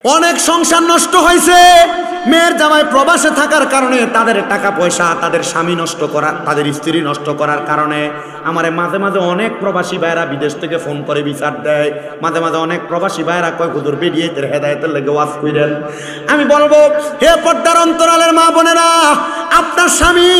অনেক সংসার নষ্ট হয়েছে মেয়ের জামাই প্রবাসে থাকার কারণে, তাদের টাকা পয়সা, তাদের স্বামী নষ্ট করা, তাদের স্ত্রী নষ্ট করার কারণে। আমারে মাঝে মাঝে অনেক প্রবাসী ভাইরা বিদেশ থেকে ফোন করে বিচার দেয়, মাঝে মাঝে অনেক প্রবাসী ভাইরা কয় হুজুর বেরিয়েতের হেদায়েতের লেগে ওয়াজ কইরেন। আমি বলবো, হে পর্দার অন্তরালের মা বোনেরা, আপনার স্বামী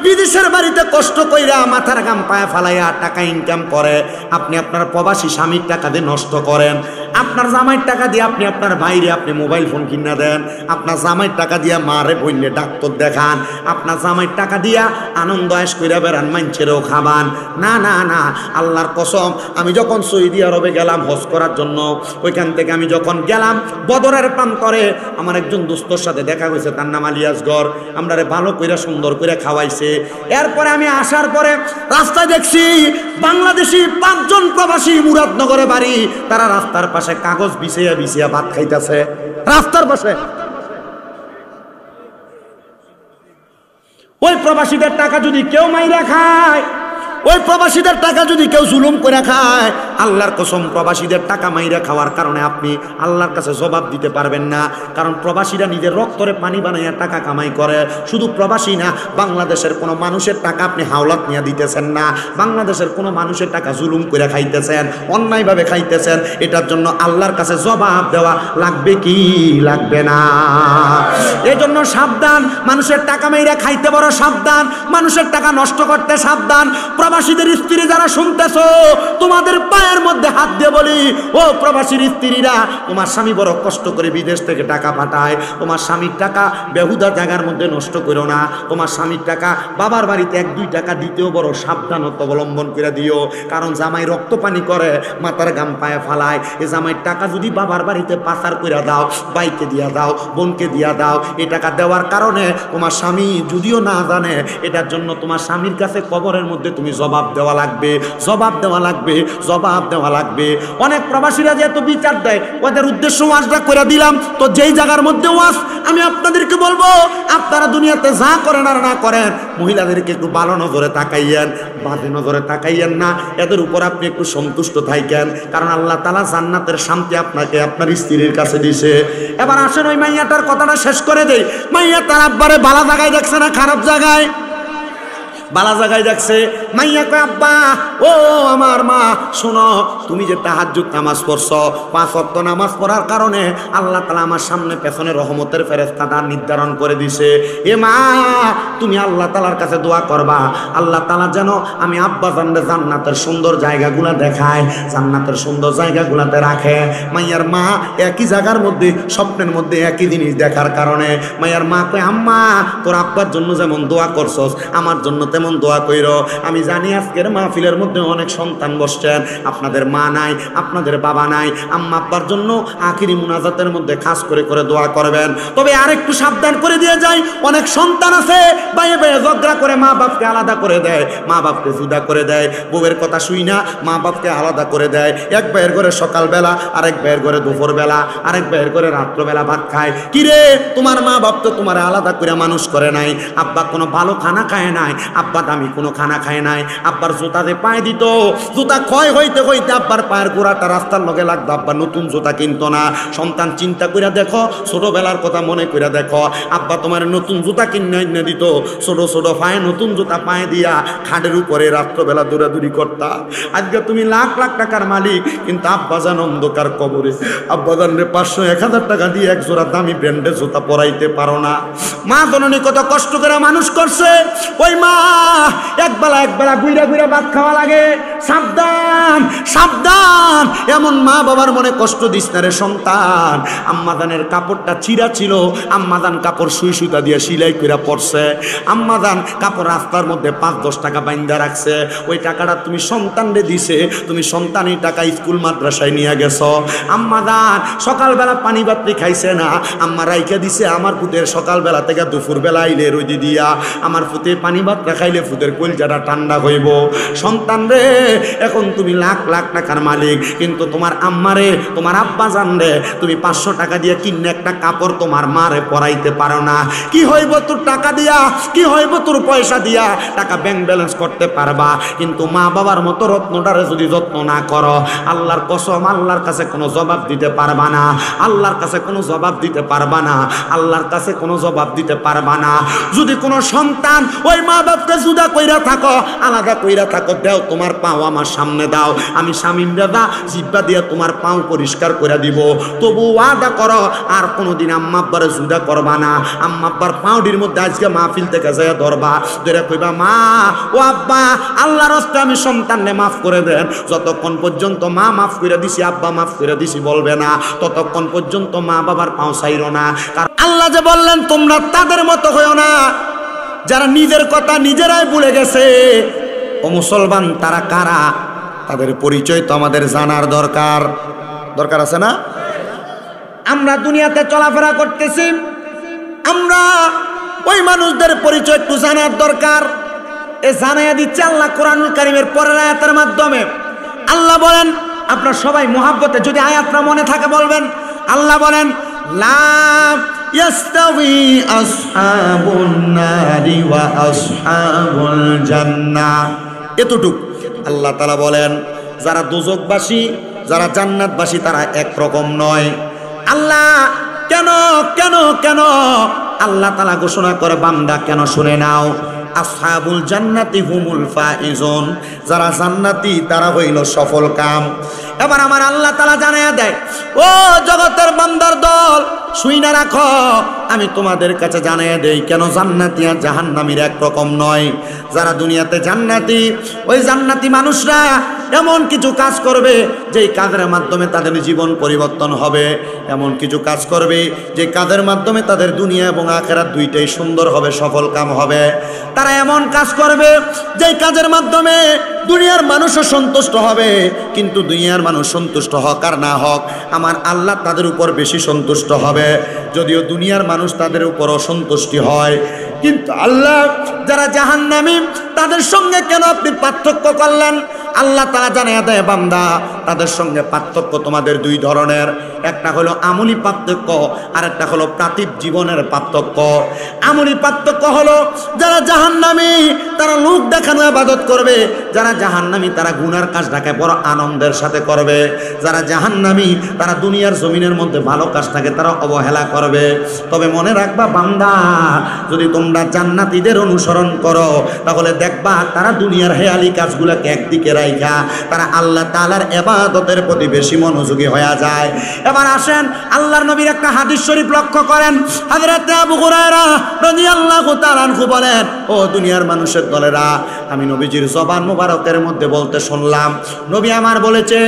বিদেশের বাড়িতে কষ্ট কইরা মাথার ঘাম পায়ে ফালাইয়া টাকা ইনকাম করে, আপনি আপনার প্রবাসী স্বামীর টাকা দিয়ে নষ্ট করেন। আপনার জামাইয়ের টাকা দিয়ে আপনি আপনার বাইরে আপনি মোবাইল ফোন কিনা দেন, আপনার জামাইয়ের টাকা দিয়া মারে বইনে ডাক্তার দেখান, আপনার জামাইয়ের টাকা দিয়া আনন্দ আয়েশ কইরা বেড়ান, মাইনছেরও খাবান। না না না, আল্লাহর কসম, আমি যখন সৌদি আরবে গেলাম হজ করার জন্য, ওইখান থেকে আমি যখন গেলাম বদরের প্রান্তরে আমার একজন দোস্তর সাথে দেখা হয়েছে, তার নাম আলিয়াসগর। আমরা ভালো কইরা সুন্দর করে খাওয়াইছে। এরপরে আমি আসার পরে রাস্তায় দেখছি বাংলাদেশি 5 জন প্রবাসী, মুরাদনগরে বাড়ি, তারা রাস্তার পাশে কাগজ বিছিয়া বিছিয়া ভাত খাইতেছে রাস্তার পাশে। ওই প্রবাসীদের টাকা যদি কেউ মাইরা খায়, ওই প্রবাসীদের টাকা যদি কেউ জুলুম করে খায়, আল্লাহর কসম প্রবাসীদের টাকা মাইরা খাওয়ার কারণে আপনি আল্লাহর কাছে জবাব দিতে পারবেন না। কারণ প্রবাসীরা নিজের রক্তরে পানি বানাইয়া টাকা কামাই করে। শুধু প্রবাসী না, বাংলাদেশের কোনো মানুষের টাকা আপনি হাওলাত নিয়ে দিতেছেন না, বাংলাদেশের কোনো মানুষের টাকা জুলুম করে খাইতেছেন, অন্যায়ভাবে খাইতেছেন। এটার জন্য আল্লাহর কাছে জবাব দেওয়া লাগবে কি লাগবে না? এই জন্য সাবধান, মানুষের টাকা মাইরা খাইতে বড় সাবধান, মানুষের টাকা নষ্ট করতে সাবধান। প্রবাসীদের স্ত্রী যারা শুনতেছো, তোমাদের পায়ের মধ্যে হাত দিয়ে বলি, ও প্রবাসীর স্ত্রীরা, তোমার স্বামী বড় কষ্ট করে বিদেশ থেকে টাকা পাঠায়, তোমার স্বামীর টাকা বেহুদা জায়গার মধ্যে নষ্ট করো না। তোমার স্বামীর টাকা বাবার বাড়িতে 1-2 টাকা দিতেও বড় সাবধানতা অবলম্বন করে দিও। কারণ জামাই রক্ত পানি করে, মাথার ঘাম পায়ে ফালায়। এই জামাইয়ের টাকা যদি বাবার বাড়িতে পাচার করে দাও, বাইকে দিয়া দাও, বোনকে দিয়া দাও, এই টাকা দেওয়ার কারণে তোমার স্বামী যদিও না জানে, এটার জন্য তোমার স্বামীর কাছে কবরের মধ্যে তুমি জবাব দেওয়া লাগবে, জবাব দেওয়া লাগবে, জবাব দেওয়া লাগবে। অনেক প্রবাসীরা যেহেতু বিচার দেয়, ওদের উদ্দেশ্য ওয়াজটা করে দিলাম। তো যেই জায়গার মধ্যে ওয়াজ, আমি আপনাদেরকে বলবো, আপনারা দুনিয়াতে যা করেন আর না করেন, মহিলাদেরকে একটু ভালো নজরে তাকাইয়েন, বাজে নজরে তাকাইয়েন না। এদের উপর আপনি একটু সন্তুষ্ট থাকেন, কারণ আল্লাহ তাআলা জান্নাতের শান্তি আপনাকে আপনার স্ত্রীর কাছে দিছে। এবার আসেন ওই মাইয়াটার কথাটা শেষ করে দেই। মাইয়া তার আব্বারে ভালো জায়গায় দেখছে না খারাপ জায়গায়? বালা জায়গায় দেখছে। মাইয়া কয়, আব্বা, ও আমার মা, শোনো, তুমি যে তাহাজ্জুদ নামাজ পড়ছো, 5 ওয়াক্ত নামাজ পড়ার কারণে আল্লাহ তাআলা আমার সামনে পেছনে রহমতের ফেরেশতাটা নির্ধারণ করে দিছে। এ মা, তুমি আল্লাহ তাআলার কাছে দোয়া করবা, আল্লাহ তাআলা যেন আমি আব্বা জানলে জান্নাতের সুন্দর জায়গাগুলো দেখায়, জান্নাতের সুন্দর জায়গাগুলোতে রাখে। মাইয়ার মা একই জায়গার মধ্যে, স্বপ্নের মধ্যে একই জিনিস দেখার কারণে মাইয়ার মা কয়, আম্মা, তোর আব্বার জন্য যেমন দোয়া করছস, আমার জন্য তেমন দোয়া কইরো। আমি জানি আজকের মাহফিলের মধ্যে অনেক সন্তান বসছেন, আপনাদের মা নাই, আপনাদের বাবা নাই, আম্মা আব্বার জন্য আখিরি মুনাজাতের মধ্যে খাস করে করে দোয়া করবেন। তবে আরেকটু সাবধান করে দিয়ে যাই, অনেক সন্তান আছে বাইরে বাইরে ঝগড়া করে মা বাপকে আলাদা করে দেয়, মা বাপকে জুদা করে দেয়, বউয়ের কথা শুই না মা বাপকে আলাদা করে দেয়। এক ভাইয়ের ঘরে সকালবেলা, আরেক ভাইয়ের ঘরে দুপুরবেলা, আরেক ভাইয়ের ঘরে রাত্রবেলা ভাত খায়। কিরে, তোমার মা বাপ তো তোমার আলাদা করে মানুষ করে নাই, আব্বা কোনো ভালো খানা খায় নাই, আব্বা দামি কোনো খানা খায় নাই, আব্বার জুতাতে পায়ে দিত, জুতা ক্ষয় হইতে হইতে আব্বার পায়ের গোড়াটা রাস্তার লগে লাগতো, আব্বা নতুন জুতা কিনতো না। সন্তান চিন্তা করে দেখো, ছোটবেলার কথা মনে করে দেখো, আব্বা তোমার নতুন জুতা কিনে এনে দিত, ছোট ছোট পায়ে নতুন জুতা পায়ে দিয়া খাটের উপরে রাত্রবেলা দৌড়াদৌড়ি করতা। আজকে তুমি লাখ লাখ টাকার মালিক, কিন্তু আব্বা জান অন্ধকার কবরে। আব্বা জান 500-1000 টাকা দিয়ে এক জোড়া দামি ব্র্যান্ডের জুতা পরাইতে পারো না। মা জননী কত কষ্ট করে মানুষ করছে, ওই মা একবেলা গুইরা গুইরা ভাত খাওয়া লাগে। সাবধান সাবধান, এমন মা বাবার মনে কষ্ট দিস না রে সন্তান। আম্মাদানের কাপড়টা চিরা ছিল, আম্মাদান কাপড় সুই সুতা দিয়ে সেলাই করে পড়ছে, আম্মাদান কাপড় রাস্তার মধ্যে 5-10 টাকা বাইন্দা রাখছে, ওই টাকাটা তুমি সন্তানরে দিছে, তুমি সন্তানের টাকা স্কুল মাদ্রাসায় নিয়ে গেছো। আম্মাদান সকালবেলা পানি বাতি খাইছে না, আম্মা রাইখা দিছে আমার পুতের সকালবেলা থেকে দুপুরবেলা আইলে রোদি দিয়া আমার পুতে পানি ভাত রাখা খাইলে ফুদের কলজাটা ঠান্ডা হইব। সন্তান রে, এখন তুমি লাখ লাখ টাকার মালিক, কিন্তু তোমার আম্মারে, তোমার আব্বা জান রে, তুমি 500 টাকা দিয়ে কিনে একটা কাপড় তোমার মারে পরাইতে পারো না। কি হইব তোর টাকা দিয়া, কি হইব তোর পয়সা দিয়া? টাকা ব্যাংক ব্যালেন্স করতে পারবা, কিন্তু মা বাবার মতো রত্নটারে যদি যত্ন না করো, আল্লাহর কসম আল্লাহর কাছে কোনো জবাব দিতে পারবা না। আল্লাহর কাছে কোনো জবাব দিতে পারবা না। আল্লাহর কাছে কোনো জবাব দিতে পারবা না। যদি কোনো সন্তান ওই মা বাপকে জুদা কইরা থাকো, আলাদা কইরা থাকো, দাও তোমার পাও আমার সামনে দাও, আমি স্বামীর দাদা জিব্বা দিয়া তোমার পাও পরিষ্কার করে দিব। তবু ওয়াদা করো আর কোনোদিন আম্মা আব্বারে জুদা করবা না। আম্মা আব্বার পাউডির মধ্যে আজকে মাহফিল থেকে যায় ধরবা, ধরে কইবা মা ও আব্বা আল্লাহর রাস্তায় আমি সন্তানরে মাফ করে দেন। যতক্ষণ পর্যন্ত মা মাফ করে দিছি, আব্বা মাফ করে দিছি বলবে না, ততক্ষণ পর্যন্ত মা বাবার পাও ছাইরো না। কারণ আল্লাহ যে বললেন তোমরা তাদের মতো হইও না যারা নিজের কথা নিজেরাই ভুলে গেছে। ও মুসলমান, তারা কারা? তাদের পরিচয় তো আমাদের জানার দরকার আছে না? আমরা দুনিয়াতে চলাফেরা করতেছি, আমরা ওই মানুষদের পরিচয় একটু জানার দরকার। এ জানাইয়া দিচ্ছে আল্লাহ কোরআনুল কারীমের পরের আয়াতের মাধ্যমে। আল্লাহ বলেন, আপনার সবাই মুহাব্বতে যদি আয়াতটা মনে থাকে বলবেন। আল্লাহ বলেন লা ইয়াস্তাউই আসহাবুন নারি ওয়া আসহাবুল জান্নাহ। এতটুক আল্লাহ তাআলা বলেন, যারা দোজখবাসী যারা জান্নাতবাসী তারা একরকম নয়। আল্লাহ কেন কেন কেন আল্লাহ তাআলা ঘোষণা করে, বান্দা কেন শুনে নাও, আসহাবুল জান্নাতি হুমুল ফাইজুন, যারা জান্নাতি তারা হইল সফল কাম। এবার আমার আল্লাহ তাআলা জানায়া দেয়, ও জগতের বান্দার দল শুই না রাখো, আমি তোমাদের কাছে জানায়া দেই কেন জান্নাতি আর জাহান্নামীর একরকম নয়। যারা দুনিয়াতে জান্নাতি, ওই জান্নাতি মানুষরা এমন কিছু কাজ করবে যেই কাজের মাধ্যমে তাদের জীবন পরিবর্তন হবে, এমন কিছু কাজ করবে যে কাজের মাধ্যমে তাদের দুনিয়া এবং আখিরাত দুইটাই সুন্দর হবে, সফল কাম হবে। তারা এমন কাজ করবে যেই কাজের মাধ্যমে দুনিয়ার মানুষও সন্তুষ্ট হবে, কিন্তু দুনিয়ার মানুষ সন্তুষ্ট হোক আর না হোক আমার আল্লাহ তাদের উপর বেশি সন্তুষ্ট হবে। যদিও দুনিয়ার মানুষ তাদের উপর অসন্তুষ্টি হয়, কিন্তু আল্লাহ যারা জাহান্নামী তাদের সঙ্গে কেন আপনি পার্থক্য করলেন? আল্লাহ তাআলা জানায়া দেয়, বান্দা তাদের সঙ্গে পার্থক্য তোমাদের দুই ধরনের। একটা হলো আমলি পার্থক্য, আর একটা হলো পার্থিব জীবনের পার্থক্য। আমলি পার্থক্য হলো যারা জাহান্নামী তারা লোক দেখানো ইবাদত করবে, যারা জাহান্নামী তারা গুনার কাজটাকে বড় আনন্দের সাথে করবে, যারা জাহান্নামী তারা দুনিয়ার জমিনের মধ্যে ভালো কাজটাকে তারা অবহেলা করবে। তবে মনে রাখবা বান্দা, যদি তোমরা জান্নাতীদের অনুসরণ করো তাহলে দেখবা তারা দুনিয়ার হেয়ালি কাজগুলোকে একদিকে রাইখা তারা আল্লাহ তাআলার ইবাদতের প্রতি বেশি মনোযোগী হয়ে যায়। এবার আসেন আল্লাহর নবীর একটা হাদিস শরীফ লক্ষ্য করেন। হযরত আবু হুরায়রা রাদিয়াল্লাহু তাআলা আনহু বলেন, ও দুনিয়ার মানুষের দলেরা, আমি নবীজির জবান মোবারকের মধ্যে বলতে শুনলাম, নবী আমার বলেছে,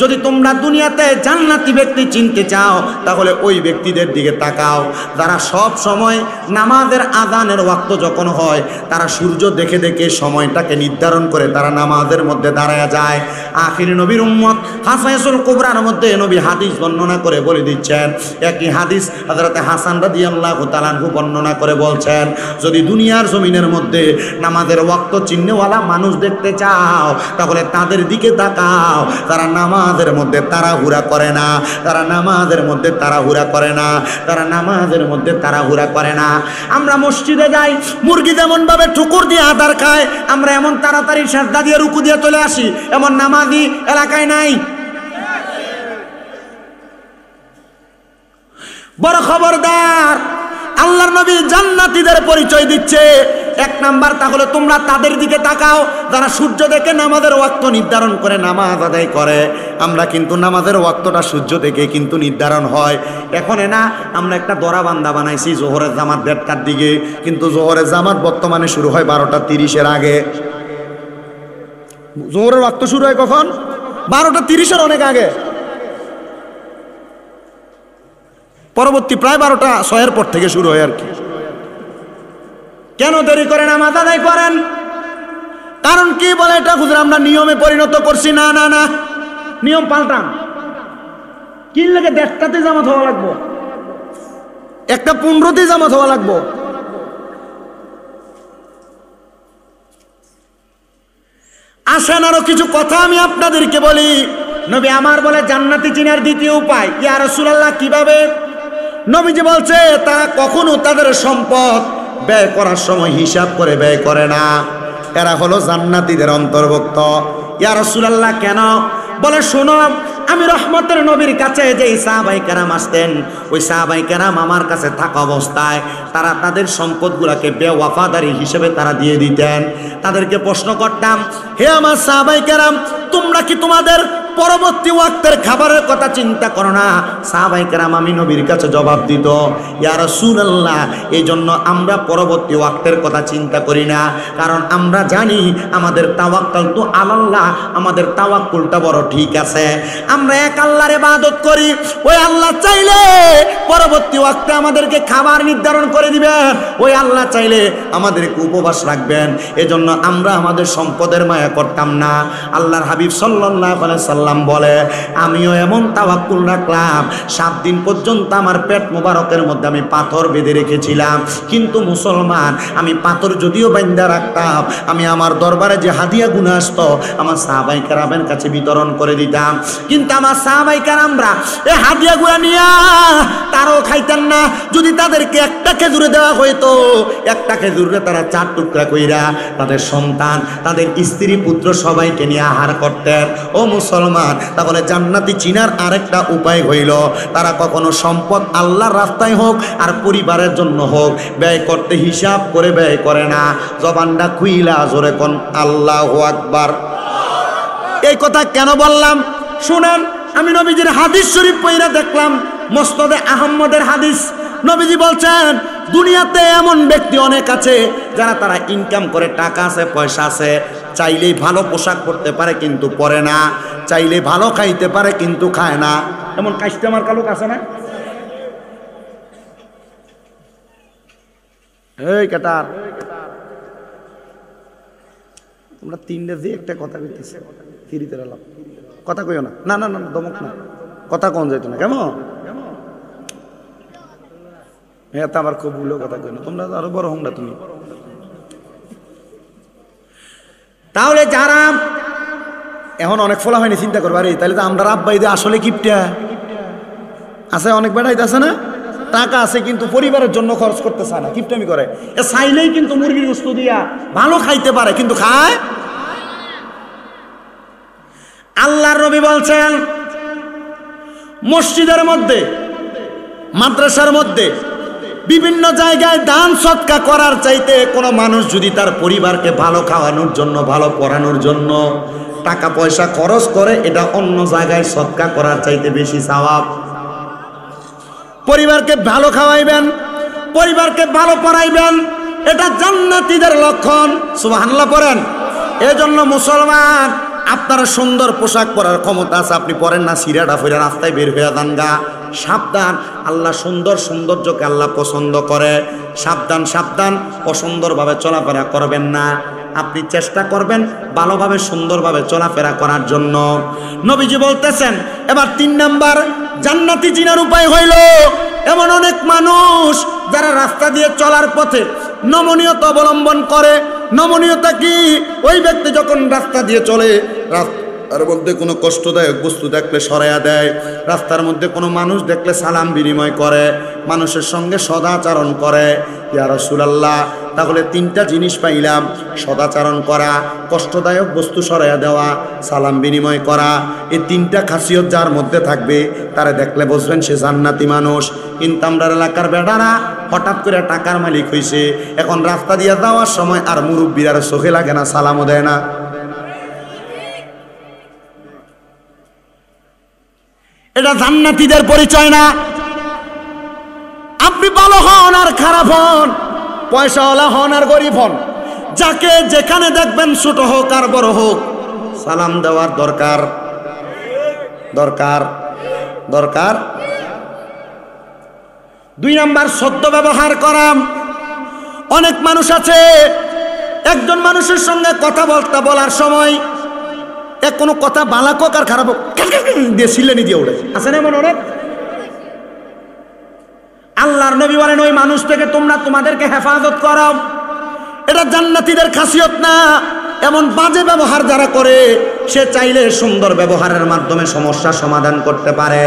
যদি তোমরা দুনিয়াতে জান্নাতি ব্যক্তি চিনতে চাও তাহলে ওই ব্যক্তিদের দিকে তাকাও যারা সব সময় নামাজের আযানের ওয়াক্ত যখন হয় তারা সূর্য দেখে দেখে সময়টাকে নির্ধারণ করে তারা নামাজের মধ্যে দাঁড়ায় যায়। আখির নবীর উম্মত হাসাইসুল কুবরার মধ্যে নবী হাদিস বর্ণনা করে বলে দিচ্ছেন, একই হাদিস হযরত হাসান রাদিয়াল্লাহু তাআলা আনহু বর্ণনা করে বলছেন, যদি দুনিয়ার জমিনের মধ্যে নামাজের ওয়াক্ত চিহ্নওয়ালা মানুষ দেখতে চাও তাহলে তাদের দিকে তাকাও, তারা নামাজের মধ্যে তাড়াহুড়া করে না, তারা নামাজের মধ্যে তাড়াহুড়া করে না, তারা নামাজের মধ্যে তাড়াহুড়া করে না। আমরা মসজিদে যাই, মুরগি যেমন ভাবে ঠুকুর দিয়ে আদার খায়, আমরা এমন তাড়াতাড়ি সাজদা দিয়ে রুকু দিয়ে চলে আসি, এমন নামাজি এলাকায় নাই। বড় খবরদার, আল্লাহর নবী জান্নাতীদের পরিচয় দিচ্ছে। এক নাম্বার, তাহলে তোমরা তাদের দিকে তাকাও যারা সূর্য দেখে নামাজের ওয়াক্ত নির্ধারণ করে নামাজ আদায় করে। আমরা কিন্তু নামাজের ওয়াক্তটা সূর্য দেখে কিন্তু নির্ধারণ হয়। এখন না আমরা একটা দরা বান্দা বানাইছি জোহরের জামাত 1:30টার দিকে, কিন্তু জোহরের জামাত বর্তমানে শুরু হয় 12:30-এর আগে। জোহরের ওয়াক্ত শুরু হয় কখন? 12:30-এর অনেক আগে, পরবর্তী প্রায় 12:06-এর পর থেকে শুরু হয় আর কি। কেন দেরি করে নামাজ আদায় করেন? কারণ কি বলে, এটা হুজুর আমরা নিয়মে পরিণত করছি। না না না, নিয়ম পাল্টান। কি লাগে 1:30-তে জামাত হওয়া লাগবো, 1:15-তে জামাত হওয়া লাগবো। আসেন আরো কিছু কথা আমি আপনাদেরকে বলি। নবী আমার বলে জান্নাতি চিনার দ্বিতীয় উপায়। ইয়া রাসূলুল্লাহ কিভাবে? নবীজি বলছে তারা কখনো তাদের সম্পদ ব্যয় করার সময় হিসাব করে ব্যয় করে না, এরা হলো জান্নাতীদের অন্তর্ভুক্ত। ইয়া রাসূলুল্লাহ কেন? বলে শোনো, আমি রহমতের নবীর কাছে যে সাহাবায়ে কেরাম আসতেন, ওই সাহাবায়ে কেরাম আমার কাছে থাকা অবস্থায় তারা তাদের সম্পদগুলোকে বেওয়াফাদারি হিসেবে তারা দিয়ে দিতেন। তাদেরকে প্রশ্ন করতাম, হে আমার সাহাবায়ে কেরাম, তোমরা কি তোমাদের পরবর্তী ওয়াক্তের খাবারের কথা চিন্তা করো না? সাহাবায়ে কেরাম আমি নবীর কাছে জবাব দিত, ইয়া রাসূলুল্লাহ, এই জন্য আমরা পরবর্তী ওয়াক্তের কথা চিন্তা করি না, কারণ আমরা জানি আমাদের তাওয়াক্কুল তো আল্লাহ, আমাদের তাওয়াক্কুলটা বড় ঠিক আছে। আমরা এক আল্লাহর ইবাদত করি, ওই আল্লাহ চাইলে পরবর্তী ওয়াক্তে আমাদেরকে খাবার নির্ধারণ করে দিবেন, ওই আল্লাহ চাইলে আমাদেরকে উপবাস রাখবেন। এজন্য আমরা আমাদের সম্পদের মায়া করতাম না। আল্লাহর হাবিব সাল্লাল্লাহু আলাইহি সাল্লাম বলে, আমিও এমন তাওয়াক্কুল রাখলাম 7 দিন পর্যন্ত আমার পেট মোবারকের মধ্যে আমি পাথর বেঁধে রেখেছিলাম, কিন্তু মুসলমান আমি পাথর যদিও বাঁধা রাখতাম, আমি আমার দরবারে যে হাদিয়া গুনাহ আসতো আমার সাহাবায়ে কেরামের কাছে বিতরণ করে দিতাম। কিন্তু আমার সাহাবায়ে কেরামরা এই হাদিয়াগুলো নিয়ে তারও খাইতেন না। যদি তাদেরকে একটা খেজুরে দেওয়া হইতো, একটা খেজুরে তারা 4 টুকরা কইরা তাদের সন্তান, তাদের স্ত্রী, পুত্র সবাইকে নিয়ে আহার করতেন। ও মুসলমান, তাহলে জান্নাতি চিনার আরেকটা উপায় হইল, তারা কখনো সম্পদ আল্লাহর রাস্তায় হোক আর পরিবারের জন্য হোক ব্যয় করতে হিসাব করে ব্যয় করে না। জবানটা খুইলা জোরে কোন আল্লাহু আকবার। এই কথা কেন বললাম শুনেন, আমি নবীজির হাদিস শরীফ পড়া দেখলাম, মুসনাদে আহমদের হাদিস। নবীজি বলছেন দুনিয়াতে এমন ব্যক্তি অনেক আছে যারা তারা ইনকাম করে, টাকা আছে, পয়সা আছে, চাইলেই ভালো পোশাক পরতে পারে কিন্তু পরে না, চাইলে ভালো খাইতে পারে কিন্তু খায় না। এমন কাস্টমার কালুক আছে না? এই কাটার, তোমরা 3টে দিয়ে একটা কথা কইতেছে, ফিরিতে রাখলাম কথা কইও না, না না না দমক না, কথা কোন যাইতো না কেমন? হ্যাঁ, তা আবার খুব ভুলো কথা কই না, তোমরা আরো বড় হোক না তুমি। তাহলে যারা এখন অনেক ফলা হয়নি চিন্তা করবো, আরে তাহলে তো আমরা আব্বাই দিয়ে আসলে কিপটা আছে, অনেক বেড়াইতে আছে না, টাকা আছে কিন্তু পরিবারের জন্য খরচ করতে চায় না, কিপটামি করে। এ চাইলেই কিন্তু মুরগির গোশত দিয়া ভালো খাইতে পারে কিন্তু খায়। আল্লাহর নবী বলছেন মসজিদের মধ্যে, মাদ্রাসার মধ্যে, বিভিন্ন জায়গায় দান সদকা করার চাইতে কোনো মানুষ যদি তার পরিবারকে ভালো খাওয়ানোর জন্য, ভালো পড়ানোর জন্য টাকা পয়সা খরচ করে, এটা অন্য জায়গায় সদকা করার চাইতে বেশি সওয়াব। পরিবারকে ভালো খাওয়াইবেন, পরিবারকে ভালো পড়াইবেন, এটা জান্নাতীদের লক্ষণ। সুবহানাল্লাহ পড়েন। এজন্য মুসলমান, আপনারা সুন্দর পোশাক পরার ক্ষমতা আছে, আপনি পরেন না, সিরাটা ফিরে রাস্তায় বের হয়ে যান গা। সাবধান, আল্লাহ সৌন্দর্যকে আল্লাহ পছন্দ করে। সাবধান সাবধান, অসুন্দরভাবে চলাফেরা করবেন না। আপনি চেষ্টা করবেন ভালোভাবে সুন্দরভাবে চলাফেরা করার জন্য। নবীজি বলতেছেন এবার 3 নাম্বার জান্নাতি চিনার উপায় হইল, এমন অনেক মানুষ যারা রাস্তা দিয়ে চলার পথে নমনীয়তা অবলম্বন করে। নমনীয়তা কি? ওই ব্যক্তি যখন রাস্তা দিয়ে চলে, রাস্তার মধ্যে কোনো কষ্টদায়ক বস্তু দেখলে সরাইয়া দেয়, রাস্তার মধ্যে কোনো মানুষ দেখলে সালাম বিনিময় করে, মানুষের সঙ্গে সদাচরণ করে। ইয়া রাসূলুল্লাহ, তাহলে 3টা জিনিস পাইলাম, সদাচরণ করা, কষ্টদায়ক বস্তু সরাইয়া দেওয়া, সালাম বিনিময় করা। এই 3টা খাসিয়ত যার মধ্যে থাকবে, তারা দেখলে বুঝবেন সে জান্নাতি মানুষ। কিন্তু আমরা এলাকার বেটারা হঠাৎ করে টাকার মালিক হইছে, এখন রাস্তা দিয়ে যাওয়ার সময় আর মুরব্বীরা চোখে লাগে না, সালামও দেয় না। এটা জান্নাতীদের পরিচয় না। আপনি ভালো হন আর খারাপ হন, পয়সাওয়ালা হন আর গরিব হন, যাকে যেখানে দেখবেন ছোট হোক আর বড় হোক, সালাম দেওয়ার দরকার দরকার দরকার। 2 নাম্বার সদ্য ব্যবহার করা। অনেক মানুষ আছে, একজন মানুষের সঙ্গে কথা বলার সময় কোনো কথা বালাক হোক আর খারাপ হোক দিয়ে সিলেনি দিয়ে উঠে আছে না, এমন অনেক। আল্লাহর নবী বলেন ওই মানুষ থেকে তোমরা তোমাদেরকে হেফাজত করো, এটা জান্নাতীদের খাসিয়ত না। এমন বাজে ব্যবহার যারা করে, সে চাইলে সুন্দর ব্যবহারের মাধ্যমে সমস্যার সমাধান করতে পারে,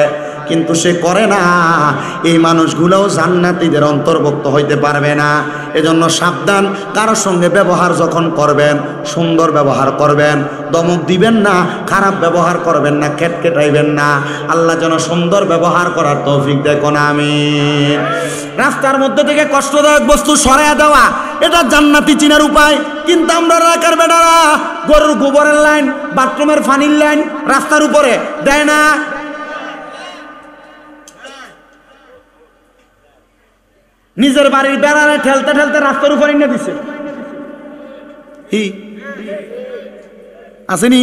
কিন্তু সে করে না। এই মানুষগুলোও জান্নাতীদের অন্তর্ভুক্ত হইতে পারবে না। এজন্য সাবধান, কারোর সঙ্গে ব্যবহার যখন করবেন সুন্দর ব্যবহার করবেন, দমক দিবেন না, খারাপ ব্যবহার করবেন না, কেটকেটাইবেন না। আল্লাহ যেন সুন্দর ব্যবহার করার তৌফিক দেখুন, আমিন। রাস্তার মধ্যে থেকে কষ্টদায়ক বস্তু সরাইয়া দেওয়া, এটা জান্নাতি চিনার উপায়। কিন্তু আমরা এলাকার বেটারা গরুর গোবরের লাইন, বাথরুমের পানির লাইন রাস্তার উপরে দেয় না। নিজের বাড়ির বেড়ারে ঠেলতে ঠেলতে রাস্তার উপরে নিয়ে দিছে, আসেনি?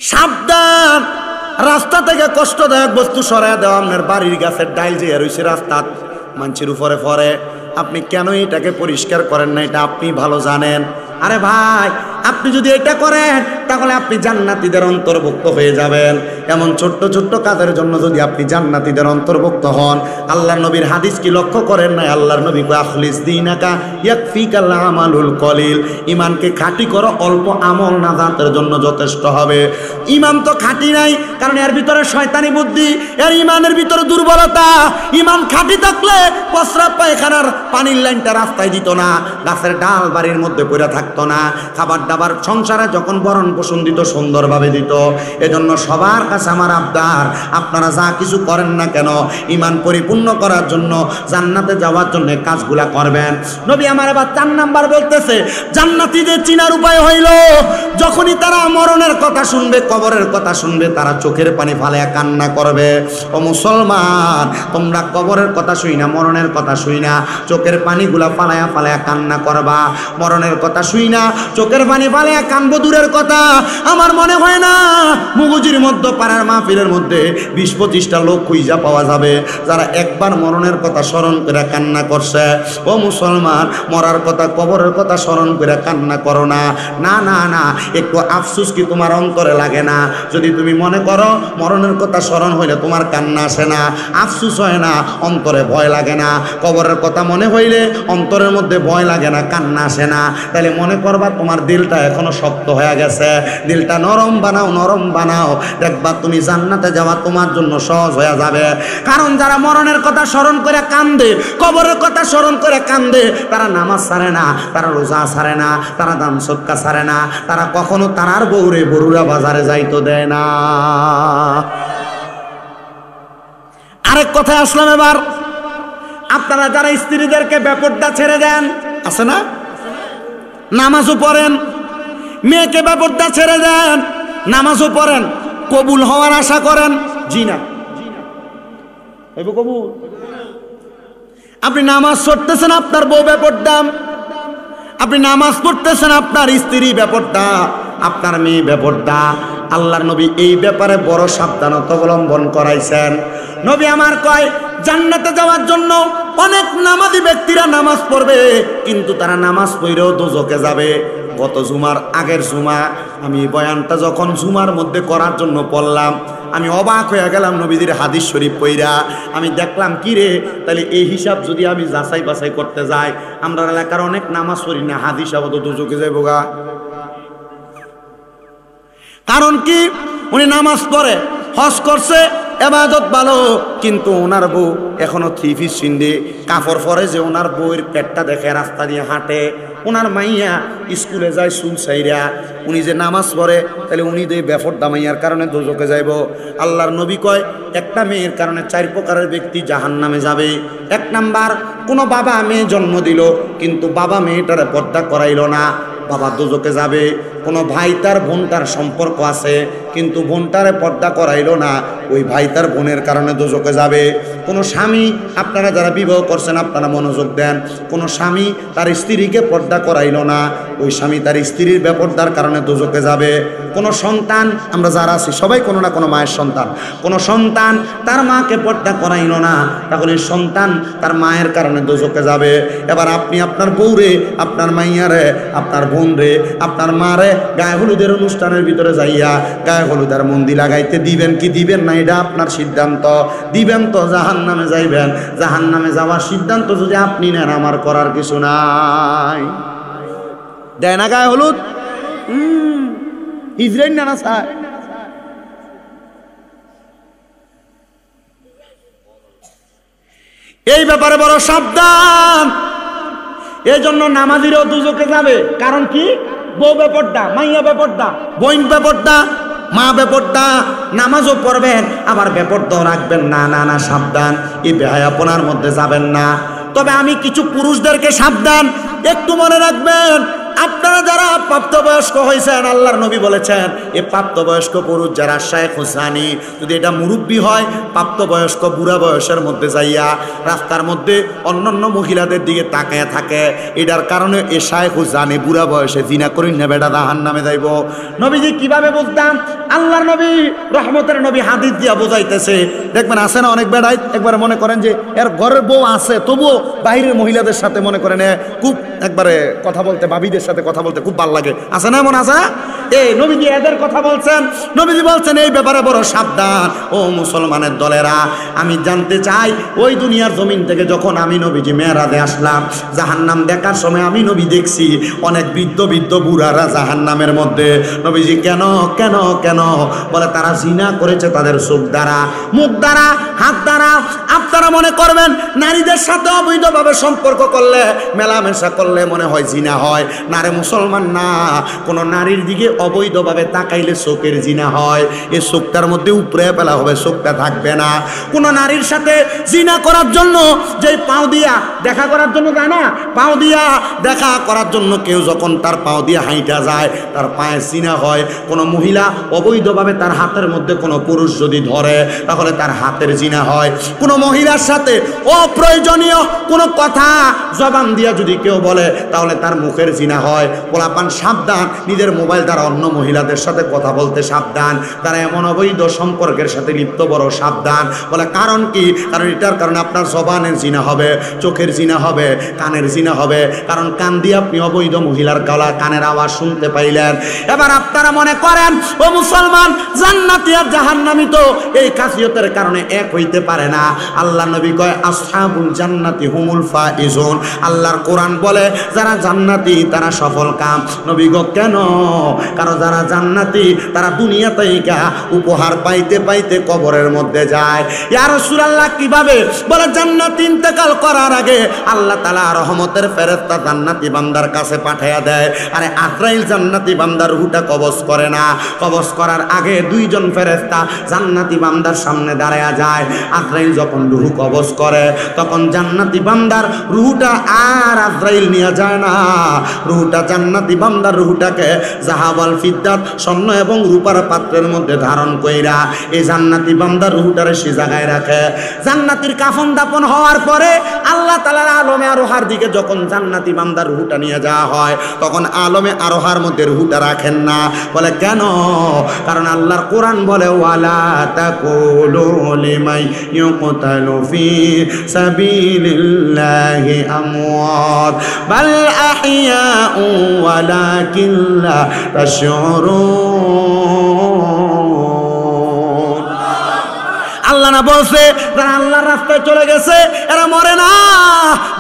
সাবধান, রাস্তা থেকে কষ্টদায়ক বস্তু সরাইয়া দেওয়া। আপনার বাড়ির গাছের ডাইল যে রয়েছে রাস্তা মানুষের উপরে পড়ে, আপনি কেন এটাকে পরিষ্কার করেন না? এটা আপনি ভালো জানেন। আরে ভাই, আপনি যদি এটা করেন তাহলে আপনি জান্নাতীদের অন্তর্ভুক্ত হয়ে যাবেন। এমন ছোট্ট ছোট্ট কাজের জন্য যদি আপনি জান্নাতীদের অন্তর্ভুক্ত হন, আল্লাহর নবীর হাদিস কি লক্ষ্য করেন না? আল্লাহর নবী কয় আখলিস দীনাকা ইয়াকফিকাল আমালুল কলিল। ঈমানকে খাঁটি করো, অল্প আমল নাজাতের জন্য যথেষ্ট হবে। ঈমান তো খাঁটি নাই, কারণ এর ভিতরে শয়তানি বুদ্ধি, এর ঈমানের ভিতরে দুর্বলতা। ঈমান খাঁটি থাকলে প্রস্রাব পায়খানার পানির লাইনটা রাস্তায় দিত না, গাছের ডাল বাড়ির মধ্যে পড়ে থাকতো না, খাবার দাবার সংসারে যখন বরণ পোষণ দিত সুন্দরভাবে দিত। এজন্য সবার কাছে আমার আবদার, আপনারা যা কিছু করেন না কেন ঈমান পরিপূর্ণ করার জন্য, জান্নাতে যাওয়ার জন্য কাজগুলা করবেন। নবী আমার এবার 4 নাম্বার বলতেছে, জান্নাতীদের চিনার উপায় হইল যখনই তারা মরণের কথা শুনবে, কবরের কথা শুনবে, তারা চোখের পানি ফালাইয়া কান্না করবে। ও মুসলমান, তোমরা কবরের কথা শুই না, মরণের কথা শুই না, চোখের পানিগুলা ফালাইয়া ফালাইয়া কান্না করবা। মরণের কথা শুই না, চোখের পানি ফালাইয়া কানবো দূরের কথা। আমার মনে হয় না মুগুজির মধ্যে পাড়ার মাহফিলের মধ্যে 20-25টা লোক খুঁজা পাওয়া যাবে যারা একবার মরণের কথা স্মরণ করে কান্না করছে। ও মুসলমান, মরার কথা, কবরের কথা স্মরণ করে কান্না করো না। না না না, একটু আফসোস কি তোমার অন্তরে লাগে না? যদি তুমি মনে করো মরণের কথা স্মরণ হইলে তোমার কান্না আসে না, আফসোস হয় না, অন্তরে ভয় লাগে না, কবরের কথা মনে হইলে অন্তরের মধ্যে ভয় লাগে না, কান্না আসে না, তাহলে মনে করবা তোমার দিলটা এখনো শক্ত হয়ে গেছে। দিলটা নরম বানাও, নরম বানাও, দেখবা তুমি জান্নাতে যাওয়া তোমার জন্য সহজ হয়ে যাবে। কারণ যারা মরণের কথা স্মরণ করে কান্দে, কবরের কথা স্মরণ করে কান্দে, তারা নামাজ ছাড়ে না, তারা রোজা ছাড়ে না, তারা দান সদকা ছাড়ে না, তারা কখনো তারার বউরে বরুরা বাজারে যাইতো দেয় না। আরেক কথায় আসলাম এবার, আপনারা যারা স্ত্রীদেরকে বেপরদা ছেড়ে দেন, আছে না? নামাজও পড়েন, মেয়েকে বেপরদা ছেড়ে দেন, নামাজও পড়েন, কবুল হওয়ার আশা করেন, জি না হইব কবুল? আপনি নামাজ পড়তেছেন, আপনার বউ বেপরদা, আপনি নামাজ পড়তেছেন, আপনার স্ত্রী বেপরদা, আপনার মেয়ে বেপরদা। আল্লাহর নবী এই ব্যাপারে বড় সাবধানতা অবলম্বন করাইছেন। নবী আমার কয়, জান্নাতে যাওয়ার জন্য অনেক নামাজি ব্যক্তিরা নামাজ পড়বে, কিন্তু তারা নামাজ পড়েও দোজখে যাবে। গত জুমার আগের জুমা আমি বয়ানটা যখন জুমার মধ্যে করার জন্য পড়লাম, আমি অবাক হয়ে গেলাম নবীজির হাদিস শরীফ পইরা। আমি দেখলাম কি রে, তাহলে এই হিসাব যদি আমি যাচাই বাছাই করতে যাই, আমরা এলাকার অনেক নামাজ পড়ি না, হাদিস আবদ্ধ দোজখে যাইব গা। কারণ কি, উনি নামাজ পড়ে, হজ করছে, এবাদত ভালো, কিন্তু ওনার বউ এখনো 3 পিস সিন্ডে কাপড় পরে, যে ওনার বউয়ের পেটটা দেখে রাস্তা দিয়ে হাঁটে, ওনার মাইয়া স্কুলে যায় চুল সাইরা, উনি যে নামাজ পড়ে, তাহলে উনি যে বেপরদা মাইয়ার কারণে দোজখে যাইব। আল্লাহর নবী কয়, একটা মেয়ের কারণে 4 প্রকারের ব্যক্তি জাহান্নামে যাবে। 1 নাম্বার, কোনো বাবা মেয়ে জন্ম দিল কিন্তু বাবা মেয়েটারে পর্দা করাইল না, বাবা দোজখে যাবে। কোনো ভাই তার বোন তার সম্পর্ক আছে কিন্তু বোনটারে পর্দা করাইল না, ওই ভাই তার বোনের কারণে দোজখে যাবে। কোনো স্বামী, আপনারা যারা বিবাহ করছেন আপনারা মনোযোগ দেন, কোনো স্বামী তার স্ত্রীকে পর্দা করাইল না, ওই স্বামী তার স্ত্রীর বেপরদার কারণে দোজখে যাবে। কোনো সন্তান, আমরা যারা আছি সবাই কোনো না কোনো মায়ের সন্তান, কোনো সন্তান তার মাকে পর্দা করাইল না, তাহলে সন্তান তার মায়ের কারণে দোজখে যাবে। এবার আপনি আপনার বউরে, আপনার মাইয়ারে, আপনার বোন রে, আপনার মারে গায়ে হলুদের অনুষ্ঠানের ভিতরে যাইয়া গায়ে হলুদের মন্দি লাগাইতে দিবেন কি দিবেন না, এটা আপনার সিদ্ধান্ত। দিবেন তো জাহান্নামে যাইবেন, জাহান্নামে যাওয়ার সিদ্ধান্ত যদি আপনি নেন, আমার করার কিছু নাই। দেয় না গায়ে হলুদ? ইসরায়েল না চায়। এই ব্যাপারে বড় সাবধান। এই জন্য নামাজিরও দুজকে যাবে। কারণ কি? বউ বেপরদা, মাইয়া বেপরদা, বোন বেপরদা, মা বেপরদা, নামাজও পড়বেন আবার বেপরদাও রাখবেন না। না না, সাবধান, এই বেহায়াপনার মধ্যে যাবেন না। তবে আমি কিছু পুরুষদেরকে সাবধান, একটু মনে রাখবেন, আপনারা যারা প্রাপ্তবয়স্ক হয়েছেন, আল্লাহর নবী বলেছেন এই প্রাপ্তবয়স্ক পুরুষ যারা শায়েখ হুসানি, যদি এটা মুরব্বী হয়, প্রাপ্তবয়স্ক বুড়া বয়সের মধ্যে যাইয়া রাস্তার মধ্যে অন্যান্য মহিলাদের দিকে তাকায় থাকে, এটার কারণে এ শায়েখ হুসানি বুড়া বয়সে জিনা করি না, বেটা জাহান্নামে যাইব। নবীজি কিভাবে বুঝতাম? আল্লাহর নবী রহমতের নবী হাদিস দিয়া বোঝাইতেছে। দেখবেন আছে না অনেক বেড়াই, একবার মনে করেন যে এর ঘরের বউ আছে, তবুও বাইরের মহিলাদের সাথে মনে করেন খুব একবারে কথা বলতে, ভাবিদের সাথে কথা বলতে খুব ভালো লাগে, আছে না? এমন আছে? এই নবীজি এদের কথা বলছেন। নবীজি বলছেন এই ব্যাপারে বড় সাবধান। ও মুসলমানের দলেরা, আমি জানতে চাই ওই দুনিয়ার জমিন থেকে যখন আমি নবীজি মেরাজে আসলাম, জাহান্নাম দেখার সময় আমি নবী দেখছি অনেক বৃদ্ধ বৃদ্ধ বুড়ারা জাহান্নামের মধ্যে। নবীজি কেন কেন কেন? বলে তারা জিনা করেছে তাদের চোখ দ্বারা, মুখ দ্বারা, হাত দ্বারা। আপনারা মনে করবেন নারীদের সাথে অবৈধভাবে সম্পর্ক করলে, মেলামেশা করলে মনে হয় জিনা হয়। না রে মুসলমান, না। কোন নারীর দিকে অবৈধভাবে তাকাইলে চোখের জিনা হয়। এই চোখটার মধ্যে উপরে ফেলা হবে, চোখটা থাকবে না। কোন নারীর সাথে জিনা করার জন্য যে পাও দিয়া দেখা করার জন্য যায় না, পাও দিয়া দেখা করার জন্য কেউ যখন তার পাও দিয়ে হাইটা যায়, তার পায়ে জিনা হয়। কোন মহিলা অবৈধভাবে তার হাতের মধ্যে কোনো পুরুষ যদি ধরে, তাহলে তার হাতের জিনা হয়। কোন মহিলার সাথে অপ্রয়োজনীয় কোনো কথা জবান দিয়া যদি কেউ বলে, তাহলে তার মুখের জিনা হয়। পোলাপান সাবধান, নিজের মোবাইল দ্বারা অন্য মহিলাদের সাথে কথা বলতে সাবধান। তারা এমন অবৈধ সম্পর্কের সাথে লিপ্ত, বড় সাবধান। বলে কারণ কি? কারণ এটার কারণে আপনার জবানের জিনা হবে, চোখের জিনা হবে, কানের জিনা হবে। কারণ কান দিয়ে আপনি অবৈধ মহিলার গলা, কানের আওয়াজ শুনতে পাইলেন। এবার আপনারা মনে করেন ও মুসলমান, জান্নাতি আর জাহান্নামী তো এই খাসিয়তের কারণে এক হইতে পারে না। আল্লাহ নবী কয় আসহাবুল জান্নাতি হুমুল ফাইজুন। আল্লাহর কোরআন বলে যারা জান্নাতি তারা সফল কাম। নবী গো কেন? কারণ যারা জান্নাতি তারা দুনিয়াতে উপহার পাইতে পাইতে কবরের মধ্যে যায়। ইয়া রাসূলুল্লাহ কিভাবে? বলে জান্নাতি ইন্তেকাল করার আগে আল্লাহ তাআলা রহমতের ফেরেশতা জান্নাতি বান্দার কাছে পাঠায়া দেয়। আরে আজরাইল জান্নাতি বান্দার রূহটা কবজ করে না, কবজ করার আগে দুইজন ফেরেশতা জান্নাতি বান্দার সামনে দাঁড়ায়া যায়। আজরাইল যখন রূহ কবজ করে, তখন জান্নাতি বান্দার রূহটা আর আজরাইল নিয়ে যায় না। রূহটা জান্নাতি বান্দার রূহটাকে জাহাবাল ফিদ্দাত, স্বর্ণ এবং রূপার পাত্রের মধ্যে ধারণ কইরা এই জান্নাতি বান্দার রূহটারে সে জায়গায় রাখে। জান্নাতির কাফন দাপন হওয়ার পরে আল্লাহ তাআলার আলমে আরোহার দিকে যখন জান্নাতি বান্দার রূহটা নিয়ে যাওয়া হয়, তখন আলমে আরোহার মধ্যে রূহটা রাখেন না। বলে কেন? কারণ আল্লাহর কোরআন বলে ওয়ালা তাকুলু লিমান ইউকতালু ফি সাবিলিল্লাহি আমওয়াত বাল আহইয়াউ ওয়ালাকিন লা তাশউরুন। আল্লাহ না বলছে যারা আল্লাহর রাস্তায় চলে গেছে এরা মরে না,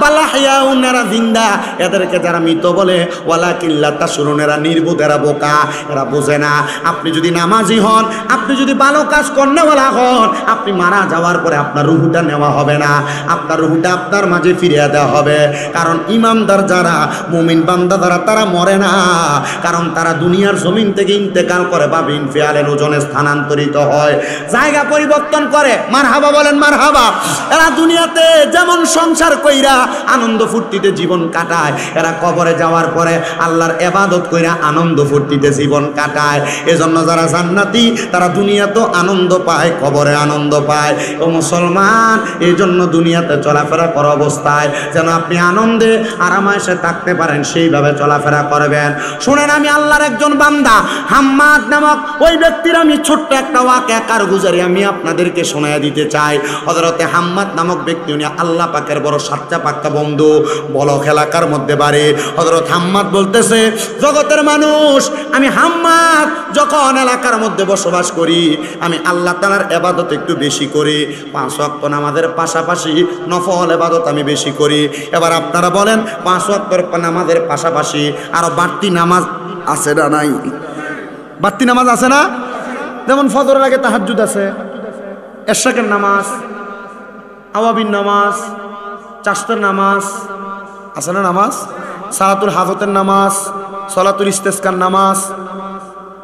বালাহিয়াউন, এরা জিন্দা। এদেরকে যারা মৃত বলে ওয়ালাকিন লা তাশউরুন, এরা নির্বোধ, এরা বোকা, এরা বোঝে না। আপনি যদি নামাজি হন, আপনি যদি ভালো কাজ করেওয়ালা হন, আপনি মারা যাওয়ার পরে আপনার রূহটা নেওয়া হবে না, আপনার রূহটা আপনার মাঝে ফিরিয়ে দেওয়া হবে। কারণ ইমানদার যারা, মুমিন বান্দা যারা, তারা মরে না। কারণ তারা দুনিয়ার জমিন থেকে ইন্তেকাল করে বা বিন ফিয়ালের ওজনে স্থানান্তরিত হয়, জায়গা পরিবর্তন করে। মারহাবা বলেন মারহাবা। এরা দুনিয়াতে যেমন সংসার কইরা আনন্দ ফুর্তিতে জীবন কাটায়, এরা কবরে যাওয়ার পরে আল্লাহর ইবাদত কইরা আনন্দ ফুর্তিতে জীবন কাটায়। এজন্য যারা জান্নাতি তারা দুনিয়াতেও আনন্দ পায়, কবরে আনন্দ পায়। ও মুসলমান, এই জন্য দুনিয়াতে চলাফেরা করা অবস্থায় যেন আপনি আনন্দে আরামায়েশে থাকতে পারেন, সেইভাবে চলাফেরা করবেন। শুনেন, আমি আল্লাহর একজন বান্দা হাম্মাদ নামক ওই ব্যক্তির আমি ছোট্ট একটা ওয়াকিয়া কারগুজারি আমি আপনাদেরকে শোনাই। শোনায়া দিতে চাই। হযরতে হাম্মাদ নামক ব্যক্তি, উনি আল্লাহ পাকের বড় সাচ্চা পাক্কা বন্ধু, বলক এলাকার মধ্যে বাড়ি। হযরত হাম্মাদ বলতেছে, জগতের মানুষ, আমি হাম্মাদ যখন এলাকার মধ্যে বসবাস করি, আমি আল্লাহ তাআলার ইবাদত একটু বেশি করি, 5 ওয়াক্ত নামাজের পাশাপাশি নফল ইবাদত আমি বেশি করি। এবার আপনারা বলেন, 5 ওয়াক্তের নামাজের পাশাপাশি আরো বাড়তি নামাজ আছে না নাই? বাড়তি নামাজ আছে না? যেমন ফজরের আগে তাহাজ্জুদ আছে, এশরাকের নামাজ, আওয়াবিন নামাজ, চাশতের নামাজ আছে না? নামাজ সালাতুল হাজতের নামাজ, সলাতুল ইস্তেসকার নামাজ,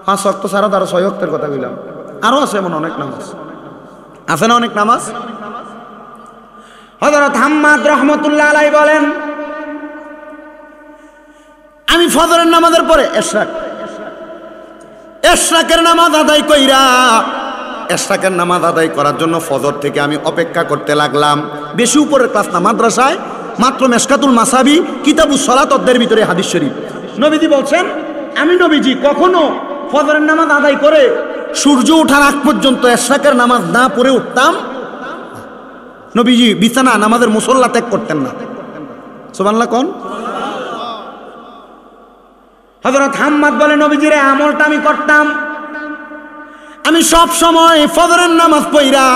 5 ওয়াক্ত ছাড়া তারা 6 ওয়াক্তের কথা বললাম, আরো আছে এমন অনেক নামাজ আছে না? অনেক নামাজ। হযরত হাম্মাদ রাহমাতুল্লাহ আলাইহি বলেন, আমি ফজরের নামাজের পরে এশরাকের নামাজ আদায় কইরা, এশরাকের নামাজ আদায় করার জন্য ফজর থেকে আমি অপেক্ষা করতে লাগলাম। বেশি উপরের ক্লাস না, মাদ্রাসায় মাত্র মেশকাতুল মাসাবি কিতাবুস সালাত অধ্যায়ের ভিতরে হাদিস শরীফ। নবীজি বলছেন, আমি নবীজি কখনো ফজরের নামাজ আদায় করে সূর্য ওঠার আগ পর্যন্ত এশরাকের নামাজ না পড়ে উঠতাম। নবীজি বিছানা নামাজের মুসল্লা ত্যাগ করতেন না। সুবহানাল্লাহ কোন? হযরত হাম্মাদ বলে, নবীজির এই আমলটা আমি করতাম। আমি সব সময় ফজরের নামাজ পড়া